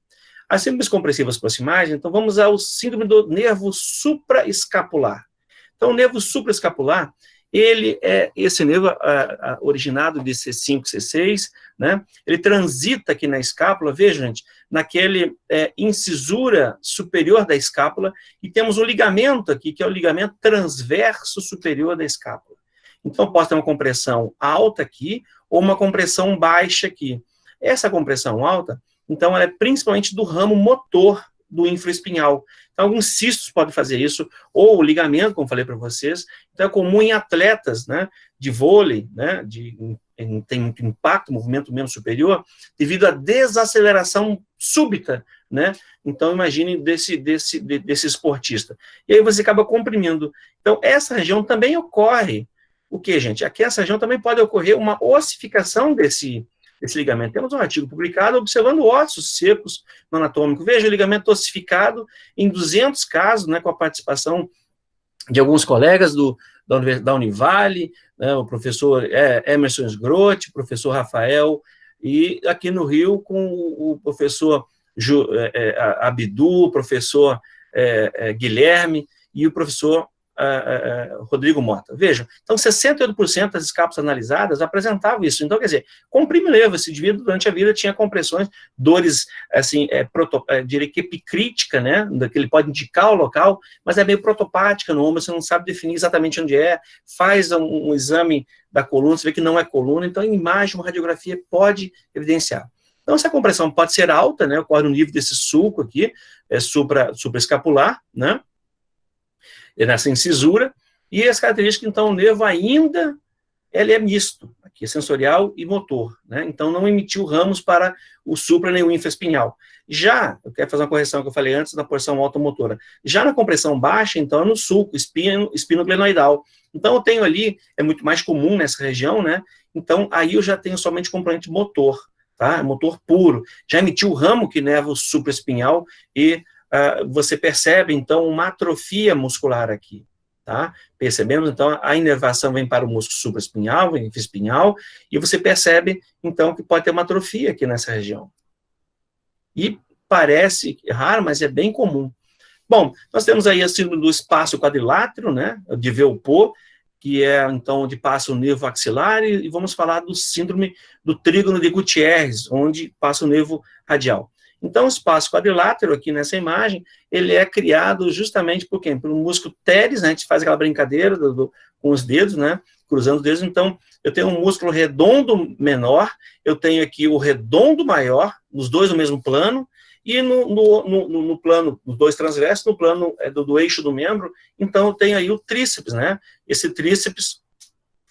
As síndromes compressivas proximais, então vamos ao síndrome do nervo supraescapular. Então, o nervo supraescapular, ele é esse nervo originado de C5, C6, né? Ele transita aqui na escápula, veja, gente, naquele incisura superior da escápula, e temos um ligamento aqui, que é o ligamento transverso superior da escápula. Então, posso ter uma compressão alta aqui, ou uma compressão baixa aqui. Essa compressão alta, então, ela é principalmente do ramo motor do infraespinhal. Então, alguns cistos podem fazer isso, ou o ligamento, como falei para vocês. Então, é comum em atletas, né, de vôlei, né, tem muito impacto, movimento menos superior, devido à desaceleração súbita, né? Então, imagine desse esportista. E aí você acaba comprimindo. Então, essa região também ocorre. O que, gente? Aqui, essa região também pode ocorrer uma ossificação desse ligamento. Temos um artigo publicado observando ossos secos no anatômico. Veja o ligamento ossificado em 200 casos, né, com a participação de alguns colegas da Univale, né, o professor Emerson Sgrotti, o professor Rafael, e aqui no Rio com o professor Abdu, o professor Guilherme e o professor Rodrigo Mota. Vejam, então 68% das escápulas analisadas apresentavam isso. Então, quer dizer, comprime nervo, esse indivíduo durante a vida tinha compressões, dores, assim, diria que epicrítica, né, que ele pode indicar o local, mas é meio protopática no ombro, você não sabe definir exatamente onde é, faz um exame da coluna, você vê que não é coluna, então em imagem, uma radiografia pode evidenciar. Então, essa compressão pode ser alta, né, ocorre no nível desse sulco aqui, supraescapular, né, nessa incisura, e as características, então, o nervo ainda, ele é misto. Aqui que é sensorial e motor, né? Então, não emitiu ramos para o supra nem o infraespinhal. Já, eu quero fazer uma correção que eu falei antes da porção automotora. Já na compressão baixa, então, é no sulco, espinoglenoidal. Então, eu tenho ali, é muito mais comum nessa região, né? Então, aí eu já tenho somente componente motor, tá? Motor puro. Já emitiu o ramo que inerva o supraespinhal e você percebe, então, uma atrofia muscular aqui. Tá? Percebemos, então, a inervação vem para o músculo supraespinhal, infraespinhal, e você percebe, então, que pode ter uma atrofia aqui nessa região. E parece raro, mas é bem comum. Bom, nós temos aí a síndrome do espaço quadrilátero, né, de Velpeau, que é, então, onde passa o nervo axilar, e vamos falar do síndrome do trígono de Gutierrez, onde passa o nervo radial. Então, o espaço quadrilátero, aqui nessa imagem, ele é criado justamente por quem? Pelo músculo teres, né? A gente faz aquela brincadeira com os dedos, né? Cruzando os dedos. Então, eu tenho um músculo redondo menor, eu tenho aqui o redondo maior, os dois no mesmo plano, e no plano, os dois transversos, no plano do eixo do membro, então eu tenho aí o tríceps, né? Esse tríceps,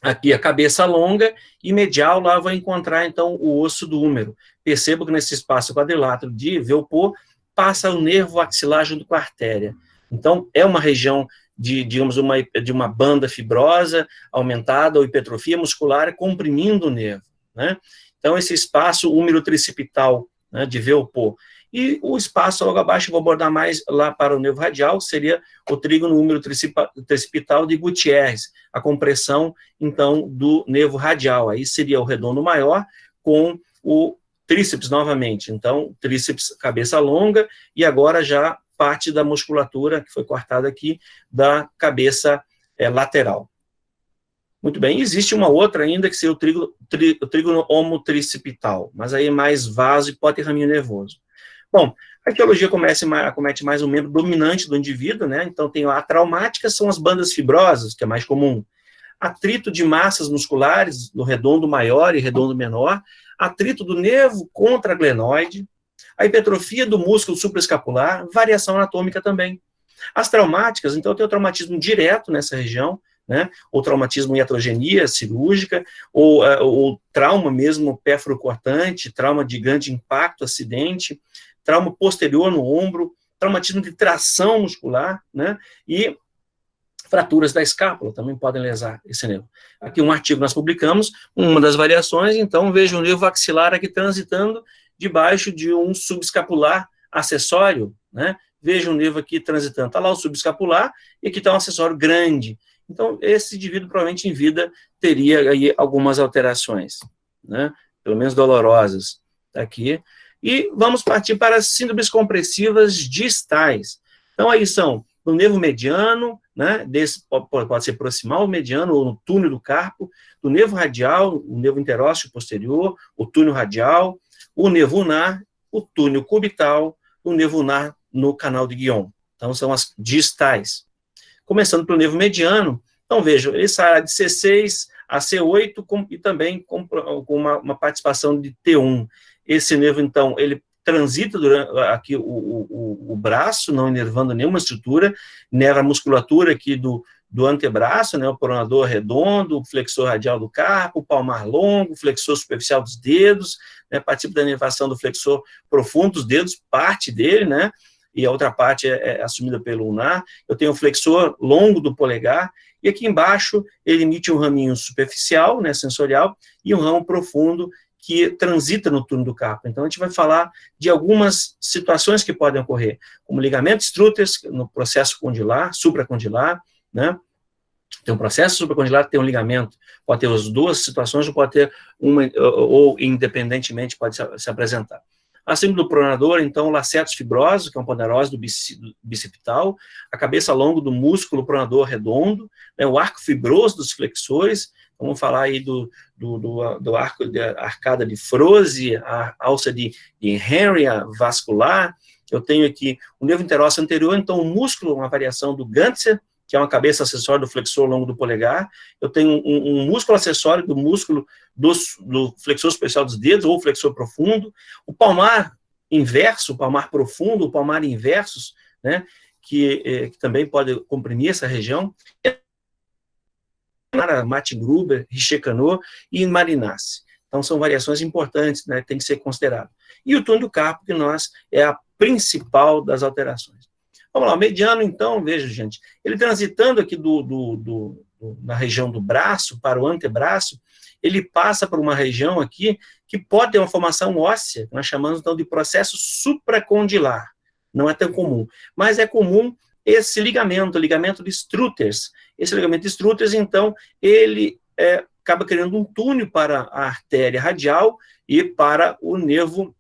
aqui a cabeça longa, e medial, lá eu vou encontrar, então, o osso do húmero. Percebo que nesse espaço quadrilátero de Velpeau, passa o nervo axilar junto com a artéria. Então, é uma região digamos, de uma banda fibrosa, aumentada, ou hipertrofia muscular, comprimindo o nervo, né? Então, esse espaço húmero-tricipital, né, de Velpeau. E o espaço logo abaixo, vou abordar mais lá para o nervo radial, seria o trígono húmero-tricipital de Gutierrez, a compressão, então, do nervo radial. Aí seria o redondo maior com o tríceps novamente. Então, tríceps, cabeça longa, e agora já parte da musculatura, que foi cortada aqui, da cabeça lateral. Muito bem, existe uma outra ainda, que seria o trígono homotricipital, mas aí é mais vaso e pode ter raminho nervoso. Bom, a etiologia acomete mais o membro dominante do indivíduo, né? Então, tem a traumática, são as bandas fibrosas, que é mais comum. Atrito de massas musculares, no redondo maior e redondo menor. Atrito do nervo contraglenoide. A hipertrofia do músculo supraescapular. Variação anatômica também. As traumáticas, então, tem o traumatismo direto nessa região, né? Ou traumatismo em iatrogenia cirúrgica, ou trauma mesmo pérfuro-cortante, trauma de grande impacto, acidente, trauma posterior no ombro, traumatismo de tração muscular, né? E fraturas da escápula também podem lesar esse nervo. Aqui um artigo nós publicamos, uma das variações, então veja o nervo axilar aqui transitando debaixo de um subescapular acessório, né? Veja o nervo aqui transitando, está lá o subescapular, e aqui está um acessório grande. Então, esse indivíduo, provavelmente, em vida, teria aí algumas alterações, né? Pelo menos dolorosas, tá aqui. E vamos partir para as síndromes compressivas distais. Então, aí são no nervo mediano, né? Pode ser proximal, mediano, ou no túnel do carpo, do nervo radial, o nervo interósseo posterior, o túnel radial, o nervo ulnar, o túnel cubital, o nervo ulnar no canal de Guion. Então, são as distais. Começando pelo nervo mediano, então vejam, ele sai de C6 a C8 e também com uma participação de T1. Esse nervo, então, ele transita durante aqui o braço, não inervando nenhuma estrutura, inerva a musculatura aqui do antebraço, né, o pronador redondo, o flexor radial do carpo, o palmar longo, o flexor superficial dos dedos, né, participa da inervação do flexor profundo dos dedos, parte dele, né, e a outra parte é assumida pelo ulnar. Eu tenho o flexor longo do polegar, e aqui embaixo ele emite um raminho superficial, né, sensorial, e um ramo profundo que transita no túnel do carpo. Então, a gente vai falar de algumas situações que podem ocorrer, como ligamento struters no processo condilar, supracondilar, né? Tem um processo supracondilar, tem um ligamento, pode ter as duas situações, ou pode ter uma, ou independentemente pode se apresentar. Acima do pronador, então, o lacetos fibrosos, que é uma ponerose do bicipital, a cabeça longa do músculo pronador redondo, né, o arco fibroso dos flexores, vamos falar aí do arco de arcada de Froese, a alça de Henry vascular. Eu tenho aqui o nervo interósseo anterior, então o músculo, uma variação do Gantzer, que é uma cabeça acessória do flexor longo do polegar. Eu tenho um músculo acessório do músculo do flexor superficial dos dedos, ou flexor profundo. O palmar inverso, o palmar profundo, o palmar inversus, né, que também pode comprimir essa região. Martin Gruber, Richer Cano e Marinassi. Então, são variações importantes, né, tem que ser considerado. E o túnel do carpo, que é a principal das alterações. Vamos lá, o mediano, então, veja, gente, ele transitando aqui na região do braço para o antebraço, ele passa por uma região aqui que pode ter uma formação óssea, que nós chamamos, então, de processo supracondilar. Não é tão comum, mas é comum esse ligamento de Struters. Esse ligamento de Struters, então, ele acaba criando um túnel para a artéria radial e para o nervo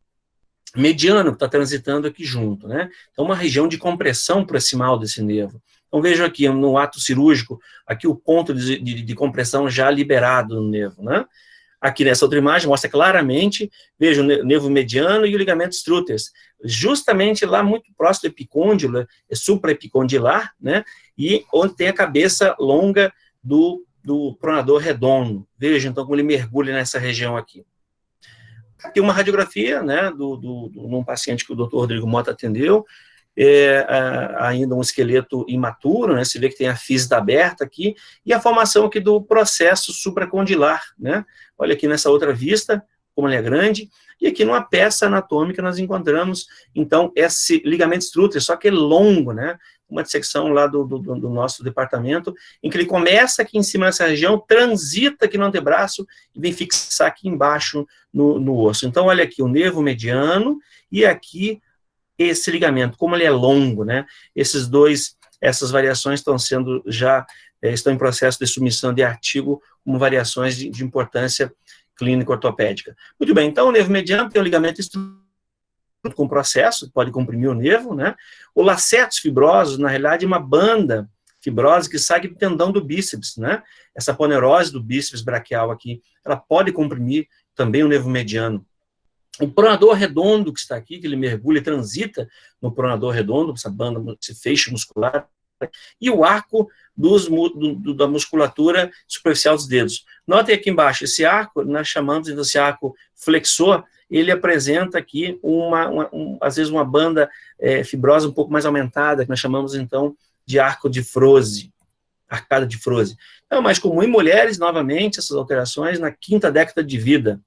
mediano, que está transitando aqui junto, né? Então, uma região de compressão proximal desse nervo. Então, vejam aqui, no ato cirúrgico, aqui o ponto de compressão já liberado no nervo, né? Aqui nessa outra imagem mostra claramente, veja o nervo mediano e o ligamento Struters, justamente lá muito próximo do epicôndilo, supraepicondilar, né? E onde tem a cabeça longa do pronador redondo. Veja, então, como ele mergulha nessa região aqui. Aqui uma radiografia, né, num paciente que o Dr. Rodrigo Mota atendeu, ainda um esqueleto imaturo, né, se vê que tem a físita aberta aqui, e a formação aqui do processo supracondilar, né, olha aqui nessa outra vista, como ele é grande, e aqui numa peça anatômica nós encontramos, então, esse ligamento Strutter, só que é longo, né, uma dissecção lá do nosso departamento, em que ele começa aqui em cima dessa região, transita aqui no antebraço, e vem fixar aqui embaixo no osso. Então, olha aqui, o nervo mediano, e aqui esse ligamento, como ele é longo, né, essas variações estão em processo de submissão de artigo como variações de importância clínica ortopédica. Muito bem, então o nervo mediano tem o ligamento com processo, pode comprimir o nervo, né? O lacetos fibrosos, na realidade, é uma banda fibrosa que sai do tendão do bíceps, né? Essa ponerose do bíceps braquial aqui, ela pode comprimir também o nervo mediano. O pronador redondo que está aqui, que ele mergulha e transita no pronador redondo, essa banda, esse feixe muscular, e o arco da musculatura superficial dos dedos. Notem aqui embaixo, esse arco, nós chamamos desse arco flexor, ele apresenta aqui, às vezes, uma banda fibrosa um pouco mais aumentada, que nós chamamos, então, de arco de Froese, arcada de Froese. É mais comum em mulheres, novamente, essas alterações, na 5ª década de vida.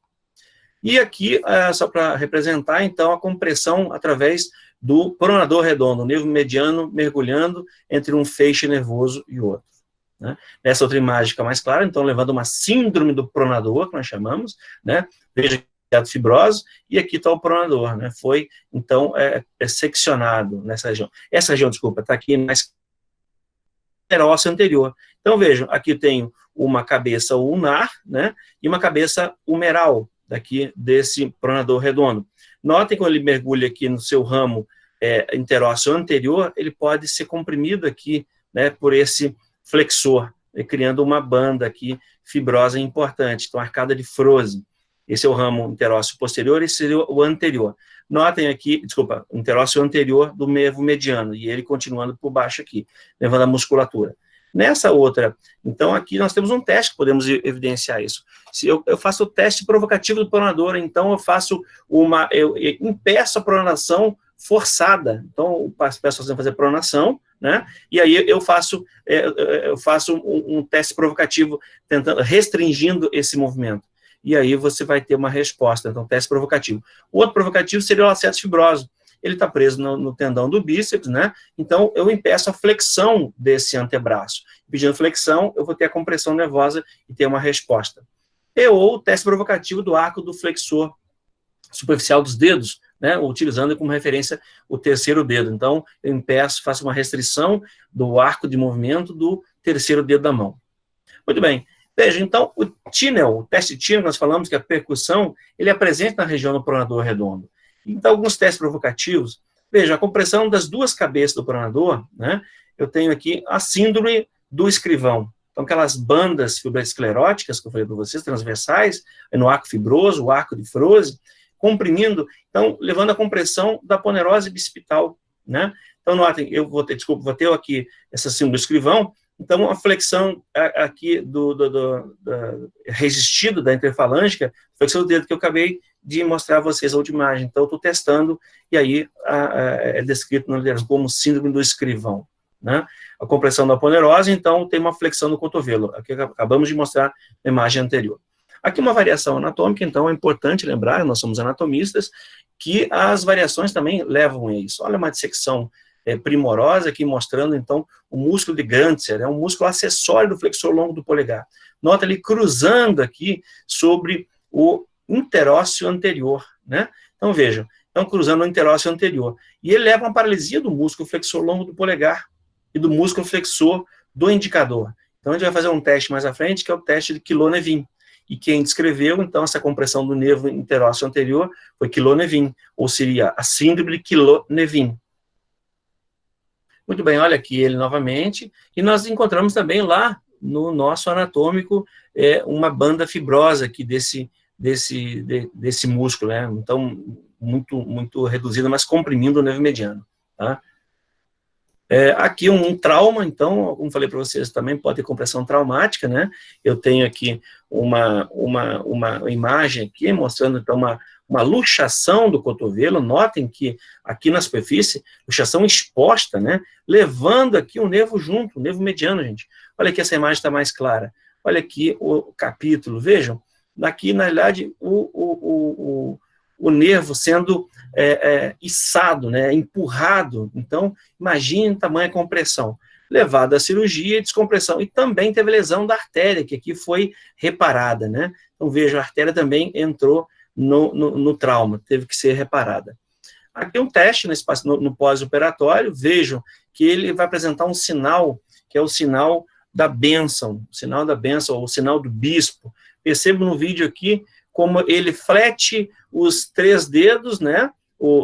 E aqui, só para representar, então, a compressão através do pronador redondo, o nervo mediano mergulhando entre um feixe nervoso e outro. Né? Nessa outra imagem fica mais clara, então, levando uma síndrome do pronador, que nós chamamos, né? Veja que fibrose, e aqui está o pronador, né? Foi, então, seccionado nessa região. Essa região, desculpa, está aqui mais interósseo anterior. Então, vejam, aqui tem uma cabeça ulnar, né? E uma cabeça humeral, daqui desse pronador redondo. Notem quando ele mergulha aqui no seu ramo interósseo anterior, ele pode ser comprimido aqui, né, por esse flexor, criando uma banda aqui fibrosa importante, então arcada de Froese. Esse é o ramo interósseo posterior, esse seria o anterior. Notem aqui, desculpa, o interósseo anterior do nervo mediano, e ele continuando por baixo aqui, levando a musculatura. Nessa outra, então aqui nós temos um teste que podemos evidenciar isso. Se eu faço o teste provocativo do pronador, então eu impeço a pronação forçada. Então, peço a fazer pronação, né? E aí eu faço um teste provocativo, restringindo esse movimento. E aí você vai ter uma resposta, então, teste provocativo. O outro provocativo seria o lacetos fibroso. Ele está preso no tendão do bíceps, né? Então, eu impeço a flexão desse antebraço. Pedindo flexão, eu vou ter a compressão nervosa e ter uma resposta. Ou o teste provocativo do arco do flexor superficial dos dedos, né? Utilizando como referência o terceiro dedo. Então, eu impeço, faço uma restrição do arco de movimento do terceiro dedo da mão. Muito bem. Veja, então, o teste Tinel, nós falamos que a percussão, ele é presente na região do pronador redondo. Então, alguns testes provocativos, veja, a compressão das duas cabeças do pronador, né, eu tenho aqui a síndrome do escrivão. Então, aquelas bandas fibroescleróticas que eu falei para vocês, transversais, no arco fibroso, o arco de Froese, comprimindo, então, levando a compressão da ponerose bicipital, né. Então, notem, eu vou ter aqui essa síndrome do escrivão, então, a flexão aqui resistido da interfalângica, flexão do dedo que eu acabei de mostrar a vocês a última imagem. Então, eu estou testando, e aí é descrito na literatura como síndrome do escrivão. né? A compressão da aponeurose, então, tem uma flexão do cotovelo, aqui acabamos de mostrar na imagem anterior. Aqui uma variação anatômica, então é importante lembrar, nós somos anatomistas, que as variações também levam a isso. Olha uma dissecção primorosa aqui mostrando, então, o músculo de Grantzer, é um músculo acessório do flexor longo do polegar. Nota ele cruzando aqui sobre o interósseo anterior, né? Então, vejam, então cruzando o interósseo anterior. E ele leva a uma paralisia do músculo flexor longo do polegar e do músculo flexor do indicador. Então, a gente vai fazer um teste mais à frente, que é o teste de Quilot-Nevin. E quem descreveu, então, essa compressão do nervo interósseo anterior foi Quilot-Nevin, ou seria a síndrome de Quilot-Nevin. Muito bem, olha aqui ele novamente, e nós encontramos também lá no nosso anatômico uma banda fibrosa aqui desse músculo, né? Então, muito reduzida, mas comprimindo o nervo mediano, tá? Aqui um trauma, então, como falei para vocês, também pode ter compressão traumática, né? Eu tenho aqui uma imagem aqui mostrando, então, uma luxação do cotovelo. Notem que aqui na superfície, luxação exposta, né? Levando aqui o nervo junto, o nervo mediano, gente. Olha aqui, essa imagem está mais clara. Olha aqui o capítulo, vejam. Aqui, na realidade, o nervo sendo içado, né, empurrado. Então, imagine tamanha compressão. Levado à cirurgia e descompressão. E também teve lesão da artéria, que aqui foi reparada, né? Então, veja, a artéria também entrou no trauma, teve que ser reparada. Aqui um teste no pós-operatório, vejam que ele vai apresentar um sinal, que é o sinal da bênção, ou o sinal do bispo. Percebo no vídeo aqui como ele flete os 3 dedos, né?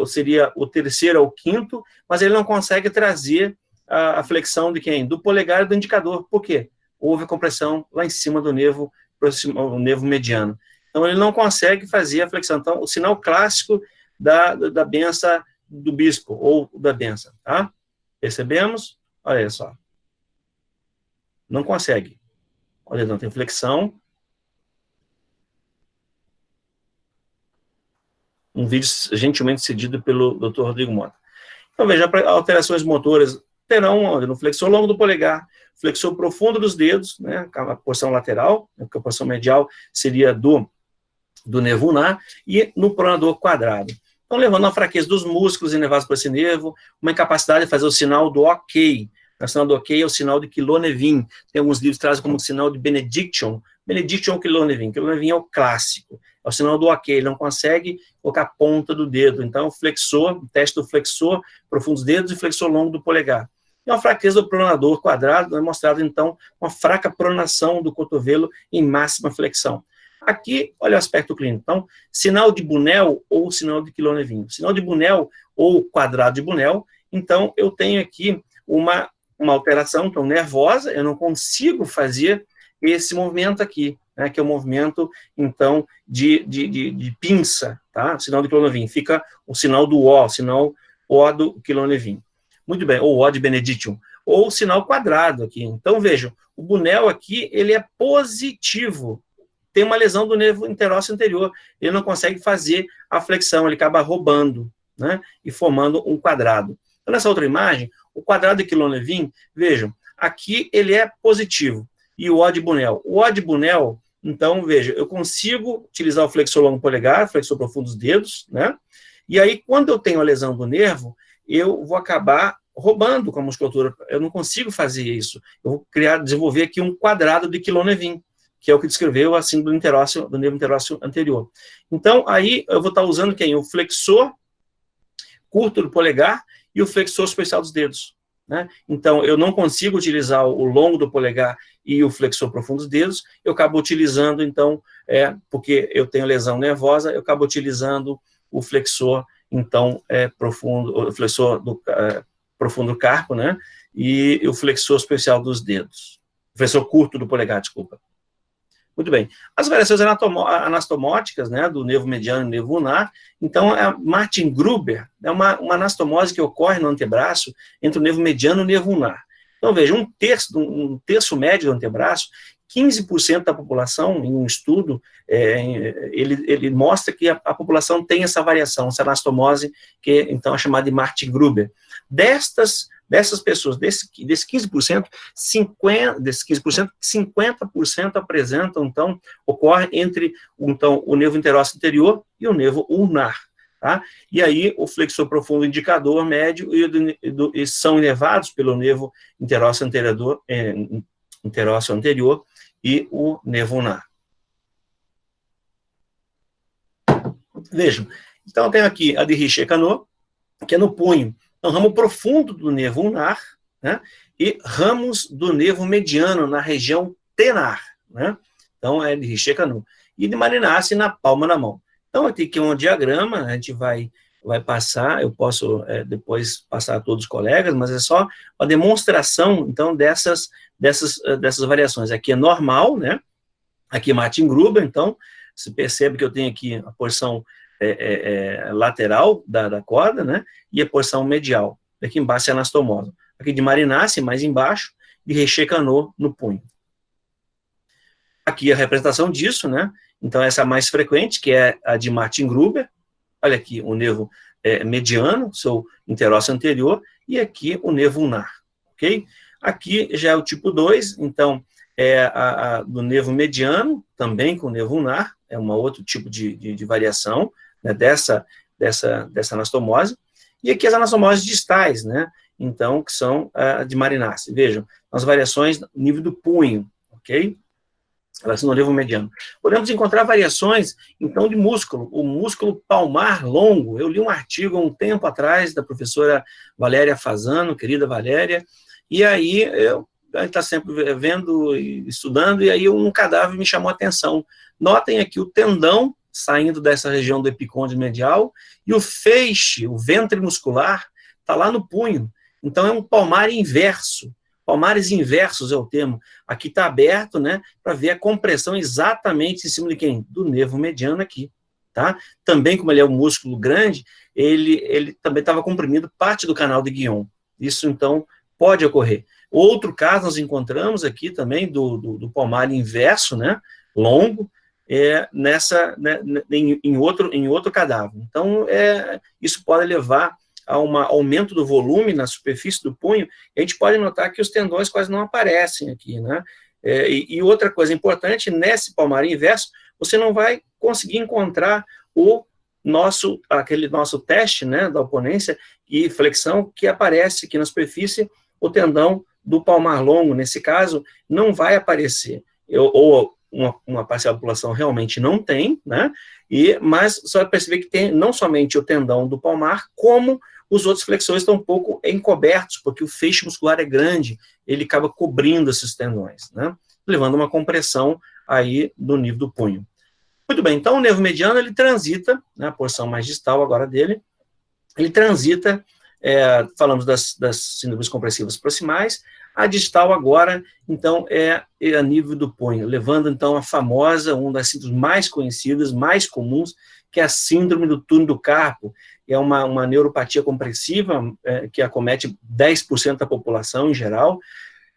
Seria o terceiro ao quinto, mas ele não consegue trazer a flexão de quem? Do polegar e do indicador. Por quê? Houve compressão lá em cima do nervo, o nervo mediano. Então, ele não consegue fazer a flexão. Então, o sinal clássico da benção do bispo, ou da benção, tá? Percebemos? Olha só. Não consegue. Olha, não tem flexão. Um vídeo gentilmente cedido pelo Dr. Rodrigo Mota. Então, veja, alterações motoras terão no flexor longo do polegar, flexor profundo dos dedos, né, a porção lateral, a porção medial seria do nervo ulnar, e no pronador quadrado. Então, levando a fraqueza dos músculos inervados por esse nervo, uma incapacidade de fazer o sinal do OK. O sinal do OK é o sinal de Quilot-Nevin. Tem alguns livros que trazem como sinal de Benediction. Benediction ou Quilot-Nevin. Quilot-Nevin é o clássico. É o sinal do OK. Ele não consegue colocar a ponta do dedo. Então, o teste do flexor profundo dos dedos e flexor longo do polegar. E uma fraqueza do pronador quadrado, é mostrado, então, uma fraca pronação do cotovelo em máxima flexão. Aqui, olha o aspecto clínico. Então, sinal de Bunnell ou sinal de Quilot-Nevin. Sinal de Bunnell ou quadrado de Bunnell, então, eu tenho aqui uma alteração, então, nervosa, eu não consigo fazer esse movimento aqui, né, que é o movimento, então, de pinça, tá? O sinal de Quilot-Nevin. Fica o sinal do O, o sinal O do Quilot-Nevin. Muito bem, ou O de Benediction. Ou o sinal quadrado aqui. Então, vejam, o Bunnell aqui, ele é positivo. Tem uma lesão do nervo interósseo anterior. Ele não consegue fazer a flexão, ele acaba roubando, né, e formando um quadrado. Então, nessa outra imagem, o quadrado de Quilot-Nevin, vejam, aqui ele é positivo. E o O de Bunnell. O O de Bunnell, então, veja, eu consigo utilizar o flexor longo polegar, flexor profundo dos dedos, né? E aí, quando eu tenho a lesão do nervo, eu vou acabar roubando com a musculatura. Eu não consigo fazer isso. Eu vou desenvolver aqui um quadrado de Quilot-Nevin, que é o que descreveu a síndrome do nervo interósseo anterior. Então, aí eu vou estar usando quem? O flexor curto do polegar e o flexor superficial dos dedos, né? Então, eu não consigo utilizar o longo do polegar e o flexor profundo dos dedos, eu acabo utilizando, então, porque eu tenho lesão nervosa, eu acabo utilizando o flexor, então, profundo, o flexor profundo do carpo, né? E o flexor superficial dos dedos. O flexor curto do polegar, desculpa. Muito bem. As variações anastomóticas, né, do nervo mediano e nervo ulnar, então, a Martin Gruber é uma anastomose que ocorre no antebraço entre o nervo mediano e o nervo ulnar. Então, veja, um terço médio do antebraço 15% da população, em um estudo, ele mostra que a população tem essa variação, essa anastomose, que então é chamada de Martin-Gruber. Dessas pessoas, desse 15%, 50% apresentam, então, ocorre entre então, o nervo interósseo anterior e o nervo ulnar. Tá? E aí, o flexor profundo indicador médio e são inervados pelo nervo interósseo anterior e o nervo ulnar. Vejam, então eu tenho aqui a de Richer-Cano, que é no punho. Então, ramo profundo do nervo ulnar, né, e ramos do nervo mediano na região tenar, né? Então, é de Richer-Cano. E de Marinacci na palma da mão. Então, aqui é um diagrama, a gente vai passar, eu posso depois passar a todos os colegas, mas é só uma demonstração, então, dessas variações. Aqui é normal, né? Aqui é Martin-Gruber, então, se percebe que eu tenho aqui a porção lateral da corda, né? E a porção medial. Aqui embaixo é anastomose. Aqui de Marinacci, mais embaixo, de Richer-Cano no punho. Aqui a representação disso, né? Então, essa é a mais frequente, que é a de Martin-Gruber. Olha aqui o nervo mediano, seu interósseo anterior, e aqui o nervo ulnar, ok? Aqui já é o tipo 2, então, do nervo mediano, também com o nervo ulnar, é um outro tipo de variação, né, dessa anastomose. E aqui as anastomoses distais, né? Então, que são de Marinacci. Vejam, as variações no nível do punho, ok? Elas são no nervo mediano. Podemos encontrar variações, então, de músculo. O músculo palmar longo. Eu li um artigo há um tempo atrás da professora Valéria Fasano, querida Valéria, e aí a gente está sempre vendo e estudando, e aí um cadáver me chamou a atenção. Notem aqui o tendão saindo dessa região do epicôndilo medial, e o feixe, o ventre muscular, está lá no punho. Então, é um palmar inverso. Palmares inversos é o termo. Aqui está aberto, né, para ver a compressão exatamente em cima de quem? Do nervo mediano aqui, tá? Também, como ele é um músculo grande, ele também estava comprimindo parte do canal de Guion. Isso, então, pode ocorrer. Outro caso nós encontramos aqui também do palmar inverso, né, longo, em outro cadáver. Então, isso pode levar a um aumento do volume na superfície do punho, e a gente pode notar que os tendões quase não aparecem aqui, né? E outra coisa importante, nesse palmar inverso, você não vai conseguir encontrar aquele nosso teste, né, da oponência e flexão, que aparece aqui na superfície, o tendão do palmar longo, nesse caso, não vai aparecer. Ou uma parcial da população realmente não tem, né? Mas só perceber que tem não somente o tendão do palmar, como os outros flexores estão um pouco encobertos, porque o feixe muscular é grande, ele acaba cobrindo esses tendões, né? Levando uma compressão aí do nível do punho. Muito bem, então o nervo mediano, ele transita, né, a porção mais distal agora dele, ele transita, falamos das síndromes compressivas proximais, a distal agora, então, é a nível do punho, levando, então, a famosa, uma das síndromes mais conhecidas, mais comuns, que é a síndrome do túnel do carpo. É uma neuropatia compressiva que acomete 10% da população em geral.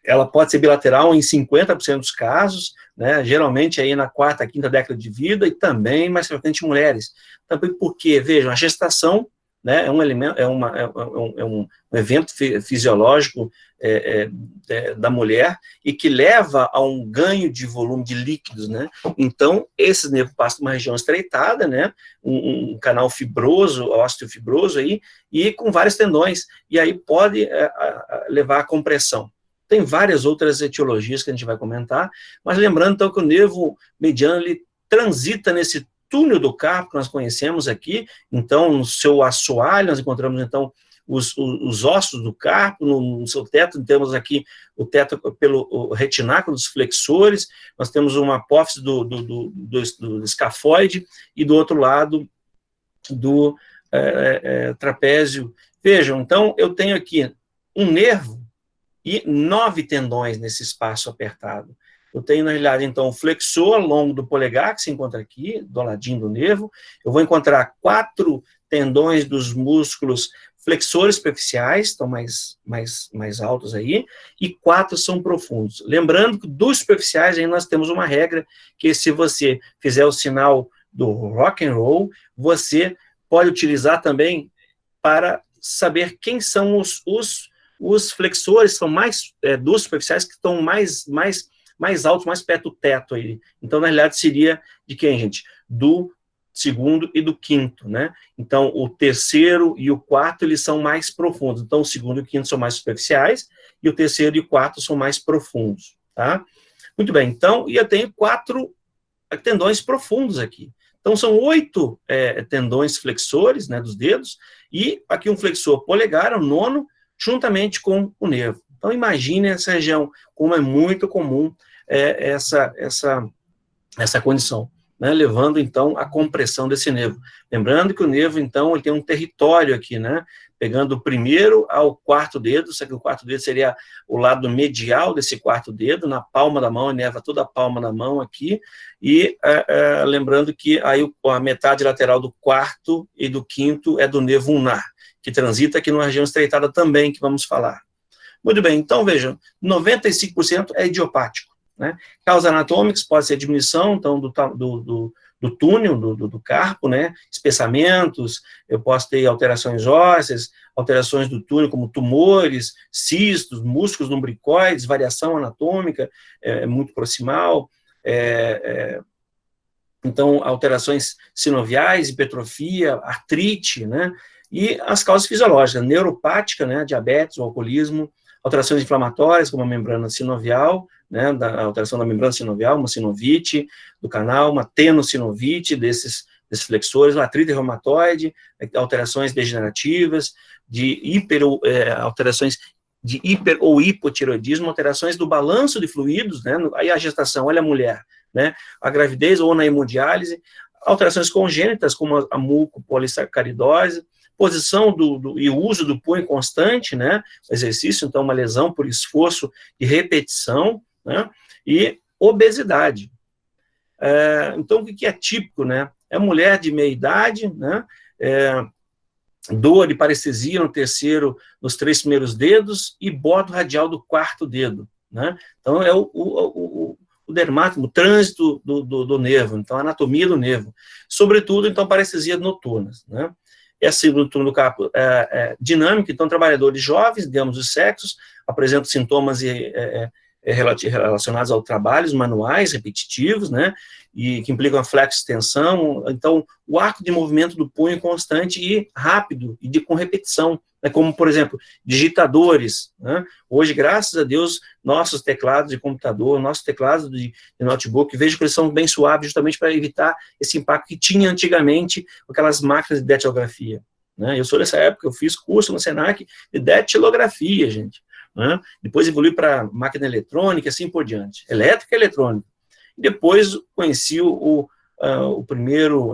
Ela pode ser bilateral em 50% dos casos, né, geralmente aí na 4ª, 5ª década de vida, e também mais frequente em mulheres. Também porque, vejam, a gestação, né, um evento fisiológico da mulher e que leva a um ganho de volume de líquidos, né? Então, esses nervos passam por uma região estreitada, né, um canal fibroso, osteofibroso aí, e com vários tendões, e aí pode levar à compressão. Tem várias outras etiologias que a gente vai comentar, mas lembrando, então, que o nervo mediano, ele transita nesse túnel do carpo, que nós conhecemos aqui, então, no seu assoalho, nós encontramos, então, os ossos do carpo, no seu teto, temos aqui o teto pelo retináculo dos flexores, nós temos uma apófise do escafoide, e do outro lado, do trapézio. Vejam, então, eu tenho aqui um nervo e 9 tendões nesse espaço apertado. Eu tenho, na realidade, então, o flexor longo do polegar, que se encontra aqui, do ladinho do nervo. Eu vou encontrar 4 tendões dos músculos flexores superficiais, estão mais altos aí, e 4 são profundos. Lembrando que dos superficiais aí nós temos uma regra, que se você fizer o sinal do rock and roll, você pode utilizar também para saber quem são os flexores, são mais dos superficiais que estão mais altos, mais perto do teto aí. Então, na realidade, seria de quem, gente? Do segundo e do quinto, né? Então, o terceiro e o quarto, eles são mais profundos. Então, o segundo e o quinto são mais superficiais, e o terceiro e o quarto são mais profundos, tá? Muito bem, então, e eu tenho 4 tendões profundos aqui. Então, são 8 tendões flexores, né, dos dedos, e aqui um flexor polegar, o 9º, juntamente com o nervo. Então, imagine essa região, como é muito comum essa condição, né, levando, então, à compressão desse nervo. Lembrando que o nervo, então, ele tem um território aqui, né, pegando do 1º ao 4º dedo, só que o 4º dedo seria o lado medial desse 4º dedo, na palma da mão, inerva toda a palma da mão aqui, e lembrando que aí a metade lateral do 4º e do 5º é do nervo ulnar, que transita aqui numa região estreitada também, que vamos falar. Muito bem, então vejam, 95% é idiopático, né? Causas anatômicas pode ser diminuição, então, do túnel, do carpo, né? Espessamentos, eu posso ter alterações ósseas, alterações do túnel, como tumores, cistos, músculos lumbricoides, variação anatômica muito proximal, então, alterações sinoviais, hipertrofia, artrite, né? E as causas fisiológicas, neuropática, né? Diabetes, o alcoolismo, alterações inflamatórias, como a membrana sinovial, né, a alteração da membrana sinovial, uma sinovite do canal, uma tenossinovite desses flexores, uma artrite reumatoide, alterações degenerativas, alterações de hiper ou hipotireoidismo, alterações do balanço de fluidos, né, aí a gestação, olha a mulher, né, a gravidez ou na hemodiálise, alterações congênitas, como a mucopolissacaridose, posição e uso do punho constante, né, exercício, então uma lesão por esforço e repetição, né, e obesidade. Então, o que é típico, né, é mulher de meia idade, né, dor e parestesia nos 3 primeiros dedos e bordo radial do 4º dedo, né, então é o dermato, o trânsito do nervo, então a anatomia do nervo, sobretudo, então, parestesias noturnas, né. Essa síndrome do túnel do carpo é dinâmica, então, trabalhadores jovens, de ambos os sexos, apresentam sintomas relacionados aos trabalhos manuais, repetitivos, né, e que implicam flexo-extensão, então, o arco de movimento do punho constante e rápido, e com repetição, né, como, por exemplo, digitadores, né, hoje, graças a Deus, nossos teclados de computador, nossos teclados de notebook, vejo que eles são bem suaves, justamente para evitar esse impacto que tinha antigamente com aquelas máquinas de datilografia, né, eu sou dessa época, eu fiz curso no Senac de datilografia, gente, né, depois evolui para máquina eletrônica, assim por diante, elétrica e eletrônica, e depois conheci o primeiro,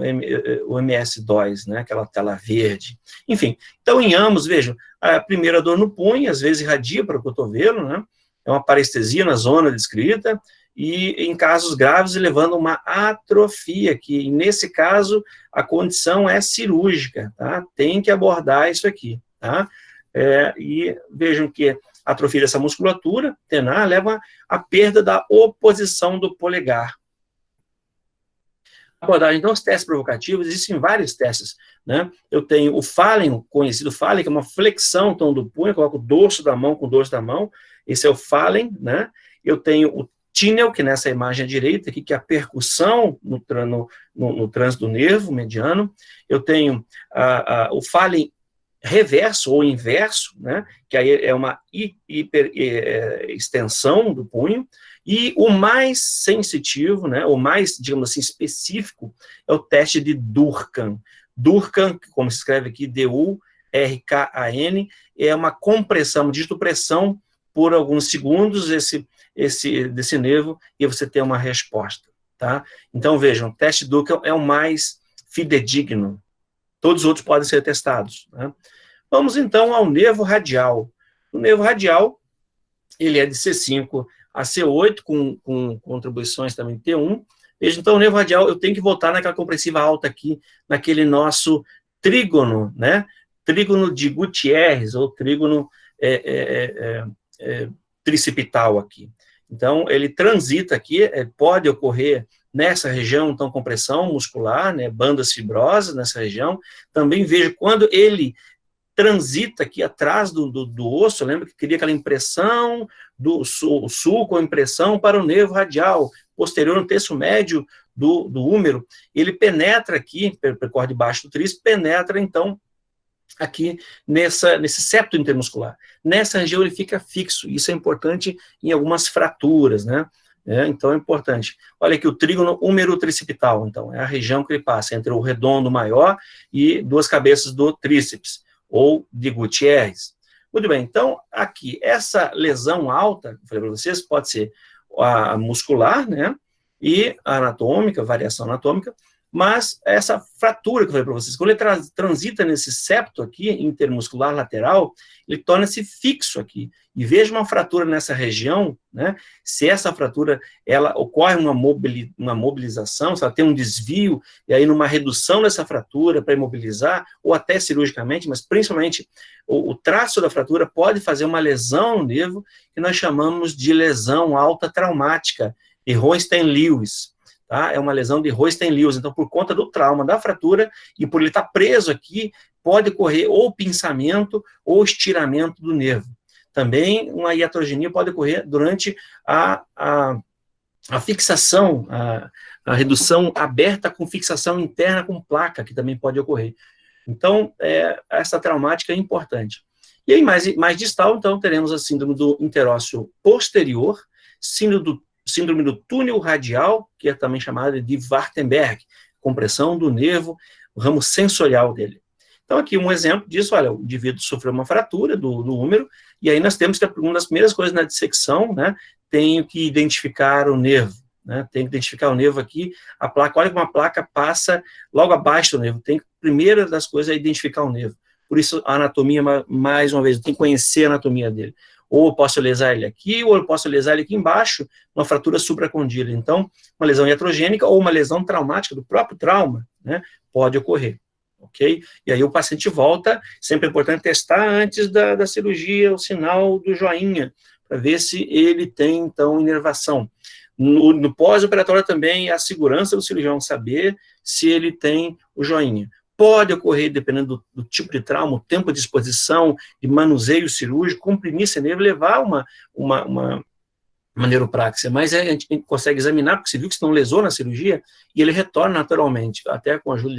o MS-DOS, né, aquela tela verde. Enfim, então em ambos, vejam, a primeira dor no punho, às vezes irradia para o cotovelo, né, é uma parestesia na zona descrita, e em casos graves, levando uma atrofia, que nesse caso, a condição é cirúrgica, tá? Tem que abordar isso aqui, tá? E vejam que a atrofia dessa musculatura tenar leva à perda da oposição do polegar. Abordagem, então, os testes provocativos, existem vários testes, né? Eu tenho o Fallen, o conhecido Fallen, que é uma flexão, então, do punho, eu coloco o dorso da mão com o dorso da mão, esse é o Fallen, né? Eu tenho o Tinel, que nessa imagem à direita, aqui, que é a percussão no trânsito do nervo mediano. Eu tenho o Fallen reverso ou inverso, né? Que aí é uma extensão do punho. E o mais sensitivo, né, o mais, digamos assim, específico, é o teste de Durkheim. Durkheim, como se escreve aqui, D-U-R-K-A-N, é uma compressão, uma digitopressão por alguns segundos desse nervo, e você tem uma resposta, tá? Então, vejam, o teste de Durkheim é o mais fidedigno. Todos os outros podem ser testados, né? Vamos, então, ao nervo radial. O nervo radial, ele é de C5 a C8, com contribuições também T1. Veja, então, o nervo radial, eu tenho que voltar naquela compressiva alta aqui, naquele nosso trígono, né? trígono de Gutierrez, ou trígono tricipital aqui. Então, ele transita aqui, pode ocorrer nessa região, então, compressão muscular, né, bandas fibrosas nessa região. Também vejo quando ele transita aqui atrás do osso, lembra que queria aquela impressão do sulco, a impressão para o nervo radial, posterior no terço médio do húmero, ele penetra aqui, percorre debaixo do tríceps, penetra, então, aqui nesse septo intermuscular. Nessa região ele fica fixo, isso é importante em algumas fraturas, né? Então é importante. Olha aqui o trígono húmero-tricipital, então, é a região que ele passa entre o redondo maior e duas cabeças do tríceps, ou de Gutierrez. Muito bem, então, aqui, essa lesão alta, falei para vocês, pode ser a muscular, né, e a anatômica, variação anatômica, mas essa fratura que eu falei para vocês, quando ele transita nesse septo aqui, intermuscular lateral, ele torna-se fixo aqui, e veja uma fratura nessa região, né, se essa fratura, ela ocorre uma mobilização, se ela tem um desvio, e aí numa redução dessa fratura para imobilizar, ou até cirurgicamente, mas principalmente o traço da fratura pode fazer uma lesão no nervo, que nós chamamos de lesão alta traumática, de Royston-Lewis. Tá? É uma lesão de Royston-Lewis, então por conta do trauma da fratura e por ele estar preso aqui, pode ocorrer ou pinçamento ou estiramento do nervo. Também uma iatrogenia pode ocorrer durante a fixação, a redução aberta com fixação interna com placa, que também pode ocorrer. Então, essa traumática é importante. E aí, mais distal, então, teremos a síndrome do interósseo posterior, síndrome do túnel radial, que é também chamada de Wartenberg, compressão do nervo, o ramo sensorial dele. Então, aqui um exemplo disso, olha, o indivíduo sofreu uma fratura do húmero, e aí nós temos que, uma das primeiras coisas na dissecção, né, tenho que identificar o nervo, né, tenho que identificar o nervo aqui, a placa, olha como a placa passa logo abaixo do nervo, tem que, primeira das coisas é identificar o nervo. Por isso, a anatomia, mais uma vez, eu tenho que conhecer a anatomia dele. Ou eu posso lesar ele aqui, ou eu posso lesar ele aqui embaixo, uma fratura supracondílea. Então, uma lesão iatrogênica ou uma lesão traumática do próprio trauma, né, pode ocorrer, ok? E aí o paciente volta, sempre é importante testar antes da cirurgia o sinal do joinha, para ver se ele tem, então, inervação. No pós-operatório também, a segurança do cirurgião saber se ele tem o joinha. Pode ocorrer, dependendo do tipo de trauma, o tempo de exposição, de manuseio cirúrgico, comprimir esse nervo, levar uma neuropraxia, mas a gente consegue examinar, porque você viu que você não lesou na cirurgia, e ele retorna naturalmente, até com a ajuda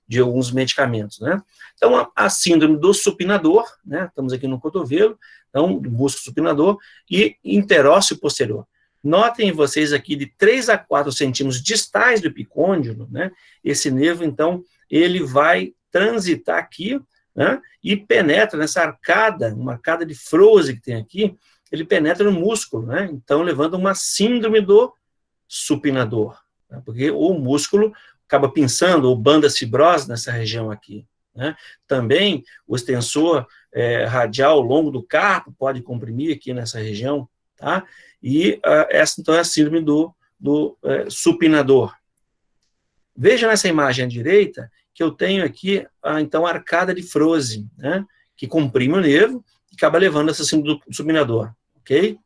de alguns medicamentos, né? Então, a síndrome do supinador, né? Estamos aqui no cotovelo, então, do músculo supinador, e interósseo posterior. Notem vocês aqui, de 3 a 4 centímetros distais do epicôndilo, né? Esse nervo, então, ele vai transitar aqui, né, e penetra nessa arcada, uma arcada de Froese que tem aqui, ele penetra no músculo, né, então levando uma síndrome do supinador, né, porque o músculo acaba pinçando, ou bandas fibrosas nessa região aqui, né. Também o extensor radial ao longo do carpo pode comprimir aqui nessa região, tá, e essa então é a síndrome do supinador. Veja nessa imagem à direita que eu tenho aqui, então, a arcada de Froese, né, que comprime o nervo e acaba levando essa síndrome do supinador, ok?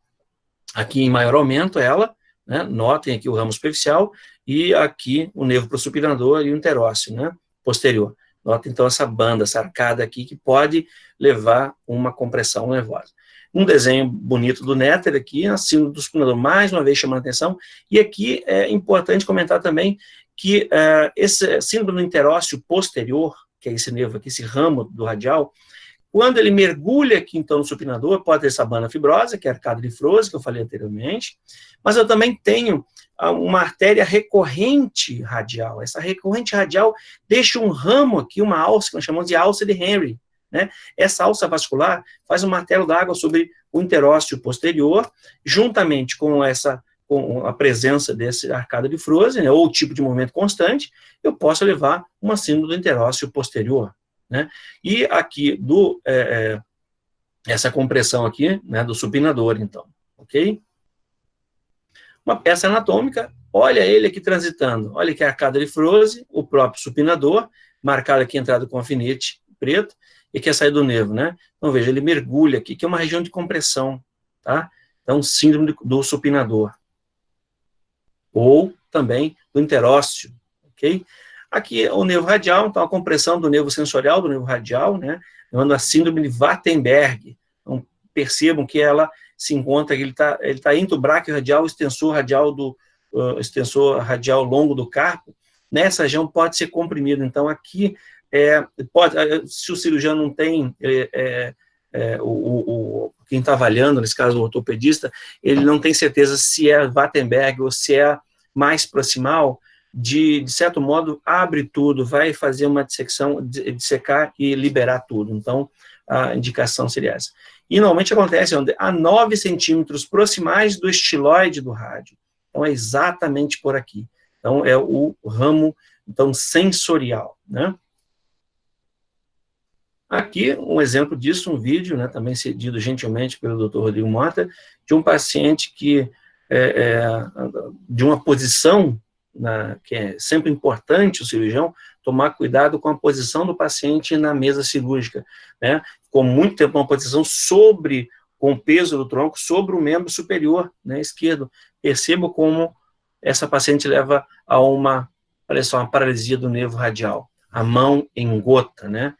Aqui em maior aumento ela, né, notem aqui o ramo superficial e aqui o nervo prosupinador e o interósseo, né, posterior. Notem, então, essa banda, essa arcada aqui que pode levar uma compressão nervosa. Um desenho bonito do Netter aqui, a síndrome do supinador, mais uma vez chamando a atenção, e aqui é importante comentar também que esse síndrome do interósseo posterior, que é esse nervo aqui, esse ramo do radial, quando ele mergulha aqui, então, no supinador, pode ter essa banda fibrosa, que é a arcada de Froese, que eu falei anteriormente, mas eu também tenho uma artéria recorrente radial. Essa recorrente radial deixa um ramo aqui, uma alça, que nós chamamos de alça de Henry, né? Essa alça vascular faz um martelo d'água sobre o interósseo posterior, juntamente com a presença dessa arcada de Froese, né, ou o tipo de movimento constante, eu posso levar uma síndrome do interósseo posterior, né? E aqui, essa compressão aqui, né, do supinador, então, ok? Uma peça anatômica, olha ele aqui transitando, olha que a arcada de Froese, o próprio supinador, marcado aqui entrado com alfinete preto, e quer sair do nervo, né? Então, veja, ele mergulha aqui, que é uma região de compressão, tá? Então, síndrome do supinador. Ou também do interósseo, ok? Aqui é o nervo radial, então a compressão do nervo sensorial, do nervo radial, né? Chamando a síndrome de Wartenberg. Então, percebam que ela se encontra, ele tá entre o bráquio radial e o extensor radial longo do carpo. Nessa região pode ser comprimido. Então, aqui, se o cirurgião não tem, quem está avaliando, nesse caso o ortopedista, ele não tem certeza se é Wartenberg ou se é mais proximal, de certo modo, abre tudo, vai fazer uma dissecção, dissecar e liberar tudo. Então, a indicação seria essa. E, normalmente, acontece a 9 centímetros proximais do estiloide do rádio. Então, é exatamente por aqui. Então, é o ramo, então, sensorial, né? Aqui, um exemplo disso, um vídeo, né, também cedido gentilmente pelo Dr. Rodrigo Mota, de um paciente que, de uma posição, que é sempre importante o cirurgião tomar cuidado com a posição do paciente na mesa cirúrgica, né? Ficou muito tempo uma posição com o peso do tronco sobre o membro superior, né, esquerdo. Perceba como essa paciente leva a uma paralisia do nervo radial. A mão em gota, né?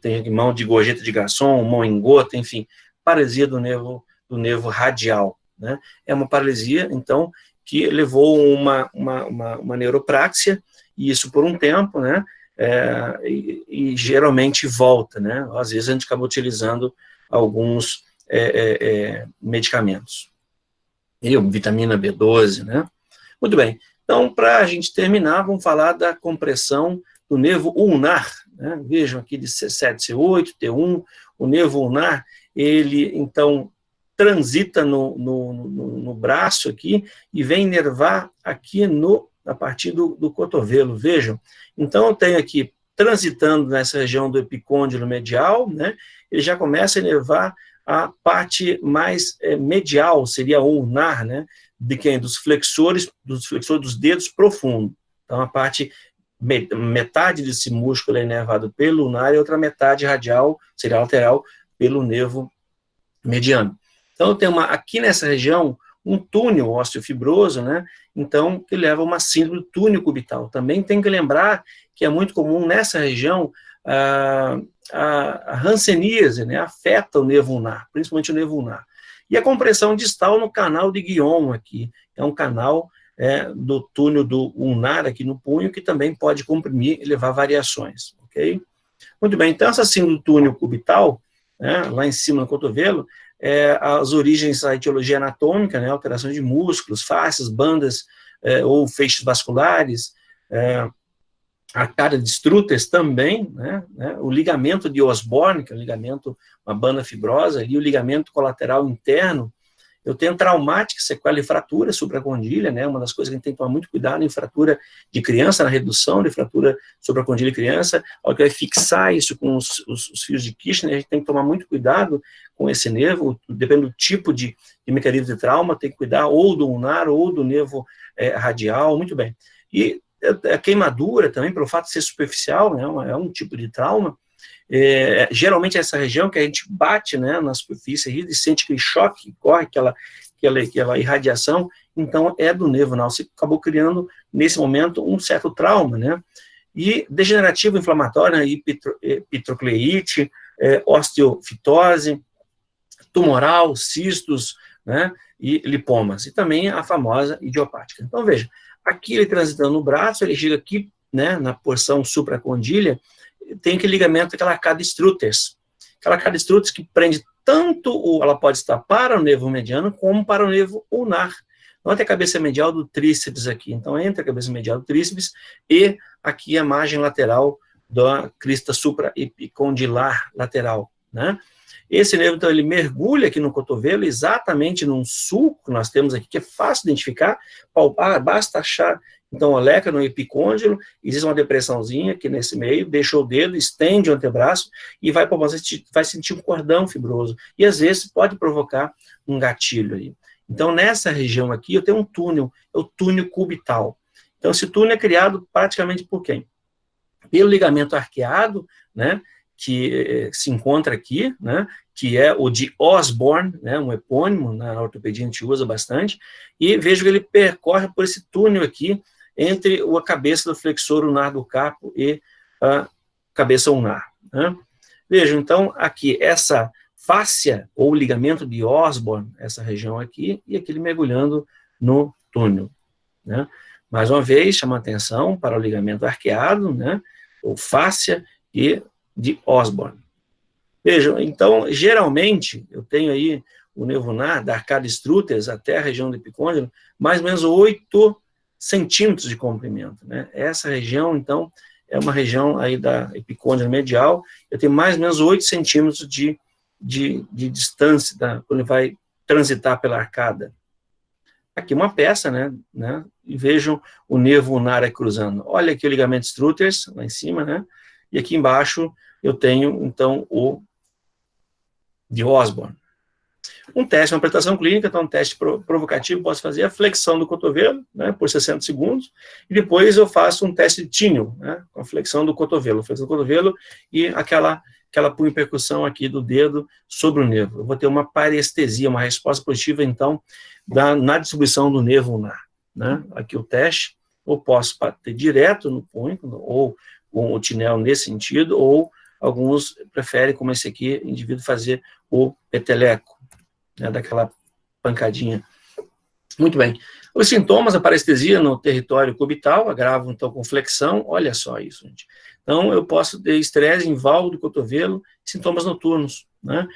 Tem mão de gorjeta de garçom, mão em gota, enfim, paralisia do nervo radial, né? É uma paralisia, então, que levou uma neuropraxia, e isso por um tempo, né? E geralmente volta, né? Às vezes a gente acaba utilizando alguns medicamentos. E vitamina B12, né? Muito bem. Então, para a gente terminar, vamos falar da compressão do nervo ulnar, né? Vejam aqui de C7, C8, T1, o nervo ulnar, ele, então, transita no braço aqui e vem inervar aqui a partir do cotovelo, vejam. Então, eu tenho aqui, transitando nessa região do epicôndilo medial, né? Ele já começa a inervar a parte mais medial, seria ulnar, né? De quem? Dos flexores dos dedos profundo. Então, a parte, metade desse músculo é inervado pelo ulnar e outra metade radial, seria lateral, pelo nervo mediano. Então, eu tenho aqui nessa região um túnel osteofibroso, né? Então, que leva a uma síndrome do túnel cubital. Também tem que lembrar que é muito comum nessa região a hanseníase, né? Afeta o nervo ulnar, principalmente o nervo ulnar. E a compressão distal no canal de Guion aqui, é um canal do túnel do ulnar aqui no punho, que também pode comprimir e levar variações, ok? Muito bem, então essa síndrome do túnel cubital, né, lá em cima no cotovelo, as origens da etiologia anatômica, né, alteração de músculos, fáscias, bandas ou feixes vasculares, arcada de Struther também, né, o ligamento de Osborne, que é um ligamento, uma banda fibrosa, e o ligamento colateral interno. Eu tenho traumática, sequela e fratura supracondília, né, uma das coisas que a gente tem que tomar muito cuidado em fratura de criança, na redução de fratura supracondília de criança, ao que vai fixar isso com os fios de Kirchner, a gente tem que tomar muito cuidado com esse nervo, dependendo do tipo de mecanismo de trauma, tem que cuidar ou do ulnar ou do nervo radial, muito bem. E a queimadura também, pelo fato de ser superficial, né, é um tipo de trauma. Geralmente essa região que a gente bate, né, na superfície e sente aquele choque, corre aquela irradiação, então é do nervo ulnar. Você acabou criando, nesse momento, um certo trauma, né? E degenerativo inflamatório, né, epitrocleite, osteofitose, tumoral, cistos, né, e lipomas, e também a famosa idiopática. Então, veja, aqui ele transitando no braço, ele chega aqui, né, na porção supracondília, tem aquele ligamento, aquela arcada Struters. Aquela arcada Struters que prende tanto, ela pode estar para o nervo mediano, como para o nervo ulnar. Note a cabeça medial do tríceps aqui. Então, entre a cabeça medial do tríceps e aqui a margem lateral da crista supraepicondilar lateral, né? Esse nervo, então, ele mergulha aqui no cotovelo, exatamente num sulco que nós temos aqui, que é fácil de identificar, palpar, basta achar, então, o leca no epicôndilo, existe uma depressãozinha aqui nesse meio, deixa o dedo, estende o antebraço e vai sentir um cordão fibroso. E, às vezes, pode provocar um gatilho aí. Então, nessa região aqui, eu tenho um túnel, é o túnel cubital. Então, esse túnel é criado praticamente por quem? Pelo ligamento arqueado, né, que se encontra aqui, né, que é o de Osborne, né, um epônimo, na ortopedia a gente usa bastante, e vejo que ele percorre por esse túnel aqui, entre a cabeça do flexor ulnar do carpo e a cabeça ulnar, né. Vejam, então, aqui, essa fáscia, ou ligamento de Osborne, essa região aqui, e aquele mergulhando no túnel, né. Mais uma vez, chama atenção para o ligamento arqueado, né, ou fáscia, e de Osborne. Vejam, então, geralmente, eu tenho aí o nervo ulnar, da arcada strúteis até a região do epicôndilo, mais ou menos 8 centímetros de comprimento, né? Essa região, então, é uma região aí da epicôndilo medial, eu tenho mais ou menos 8 centímetros de distância, quando ele vai transitar pela arcada. Aqui uma peça, né, e vejam o nervo ulnar cruzando. Olha aqui o ligamento strúteis, lá em cima, né, e aqui embaixo eu tenho, então, o de Osborne. Um teste, uma apresentação clínica, então um teste provocativo, posso fazer a flexão do cotovelo, né, por 60 segundos, e depois eu faço um teste de Tinel, né, com a flexão do cotovelo e aquela punho percussão aqui do dedo sobre o nervo. Eu vou ter uma parestesia, uma resposta positiva, então, na distribuição do nervo ulnar, né. Aqui o teste, ou posso bater direto no punho, ou com o Tinel nesse sentido, ou alguns preferem, como esse aqui, indivíduo fazer o peteleco, né, daquela pancadinha. Muito bem. Os sintomas, a parestesia no território cubital, agravo então com flexão, olha só isso, gente. Então, eu posso ter estresse em válvula do cotovelo, sintomas noturnos, né?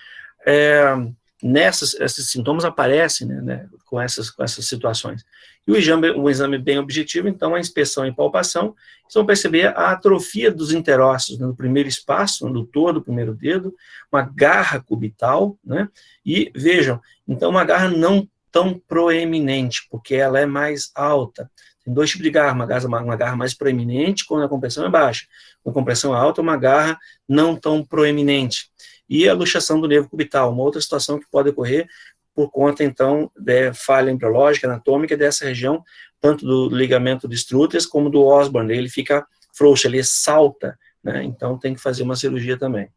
Esses sintomas aparecem, né, com essas situações. E o exame bem objetivo, então, a inspeção e palpação, vocês vão perceber a atrofia dos interósseos, né, no primeiro espaço, no adutor do primeiro dedo, uma garra cubital, né, e vejam, então, uma garra não tão proeminente, porque ela é mais alta. Tem 2 tipos de garra, uma garra mais proeminente quando a compressão é baixa, com compressão alta, uma garra não tão proeminente. E a luxação do nervo cubital, uma outra situação que pode ocorrer por conta, então, da falha embriológica, anatômica dessa região, tanto do ligamento de strúteis como do Osborne, ele fica frouxo, ele salta, né, então tem que fazer uma cirurgia também.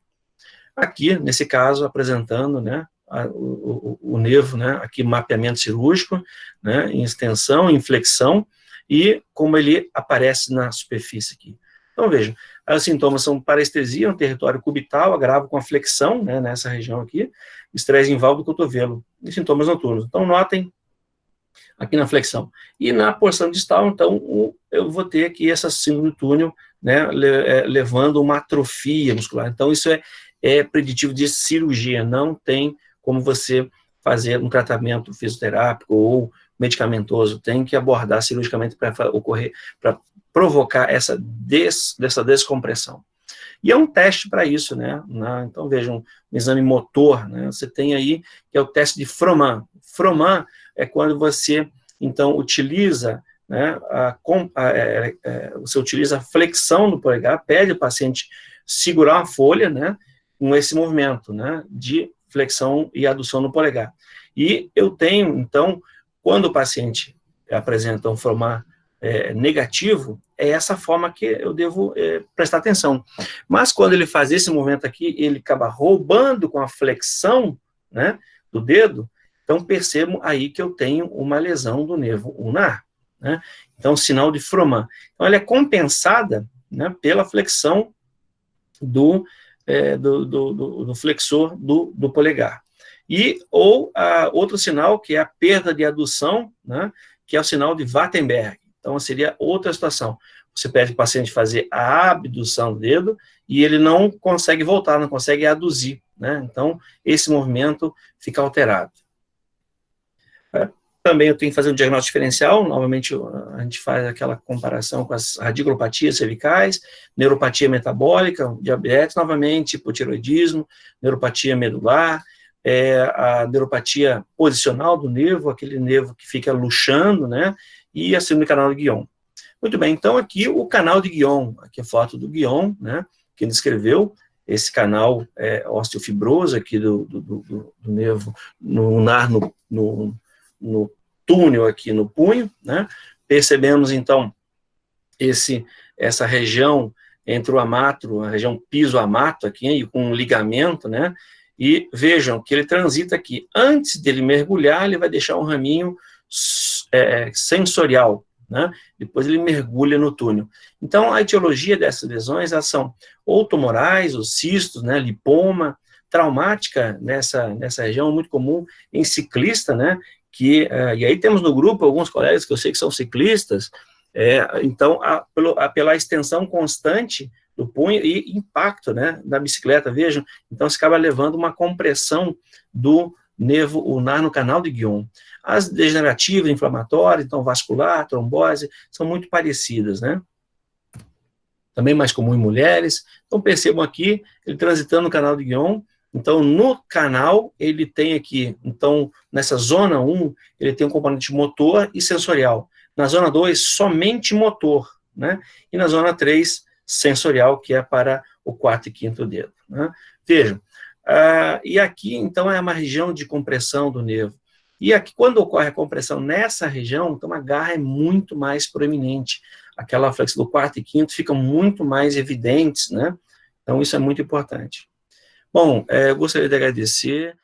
Aqui, nesse caso, apresentando, né, o nervo, né, aqui mapeamento cirúrgico, né, em extensão, em flexão, e como ele aparece na superfície aqui. Então, vejam, os sintomas são parestesia no território cubital, agravo com a flexão, né, nessa região aqui, estresse em válvula do cotovelo, e sintomas noturnos. Então, notem aqui na flexão. E na porção distal, então, eu vou ter aqui essa síndrome do túnel, né, levando uma atrofia muscular. Então, isso é preditivo de cirurgia, não tem como você fazer um tratamento fisioterápico ou medicamentoso, tem que abordar cirurgicamente para provocar essa descompressão. E é um teste para isso, né? Então, vejam, um exame motor, né? Você tem aí, que é o teste de Froment. Froment é quando você, então, utiliza, né, você utiliza a flexão do polegar, pede ao paciente segurar uma folha, né, com esse movimento, né, de flexão e adução no polegar. E eu tenho, então, quando o paciente apresenta um Froment negativo, é essa forma que eu devo prestar atenção. Mas quando ele faz esse movimento aqui, ele acaba roubando com a flexão, né, do dedo, então percebo aí que eu tenho uma lesão do nervo ulnar, né? Então, sinal de Froment. Então, ela é compensada, né, pela flexão do flexor do polegar. Ou outro sinal, que é a perda de adução, né, que é o sinal de Wattenberg. Então, seria outra situação. Você pede para o paciente fazer a abdução do dedo e ele não consegue voltar, não consegue aduzir, né? Então, esse movimento fica alterado. Também eu tenho que fazer um diagnóstico diferencial, novamente a gente faz aquela comparação com as radiculopatias cervicais, neuropatia metabólica, diabetes, novamente, hipotiroidismo, neuropatia medular, a neuropatia posicional do nervo, aquele nervo que fica luxando, né, e a síndrome do canal de Guion. Muito bem, então aqui o canal de Guion, aqui a foto do Guion, né, que ele descreveu, esse canal osteofibroso aqui do nervo ulnar no túnel aqui no punho, né? Percebemos, então, essa região entre o amatro, a região piso-amato aqui, e com um ligamento, né? E vejam que ele transita aqui. Antes dele mergulhar, ele vai deixar um raminho sensorial, né? Depois ele mergulha no túnel. Então, a etiologia dessas lesões, elas são ou tumorais, ou cistos, né? Lipoma, traumática nessa região, muito comum em ciclista, né? E aí temos no grupo alguns colegas que eu sei que são ciclistas, então, pela extensão constante do punho e impacto, né, da bicicleta, vejam, então você acaba levando uma compressão do nervo ulnar no canal de Guion. As degenerativas, inflamatórias, então vascular, trombose, são muito parecidas, né? Também mais comum em mulheres. Então percebam aqui, ele transitando no canal de Guion. Então no canal ele tem aqui, então nessa zona 1, ele tem um componente motor e sensorial. Na zona 2, somente motor, né? E na zona 3, sensorial, que é para o 4º e 5º dedo, né? Vejam, e aqui, então, é uma região de compressão do nervo. E aqui, quando ocorre a compressão nessa região, então a garra é muito mais proeminente. Aquela flexão do 4º e 5º ficam muito mais evidentes, né? Então, isso é muito importante. Bom, eu gostaria de agradecer.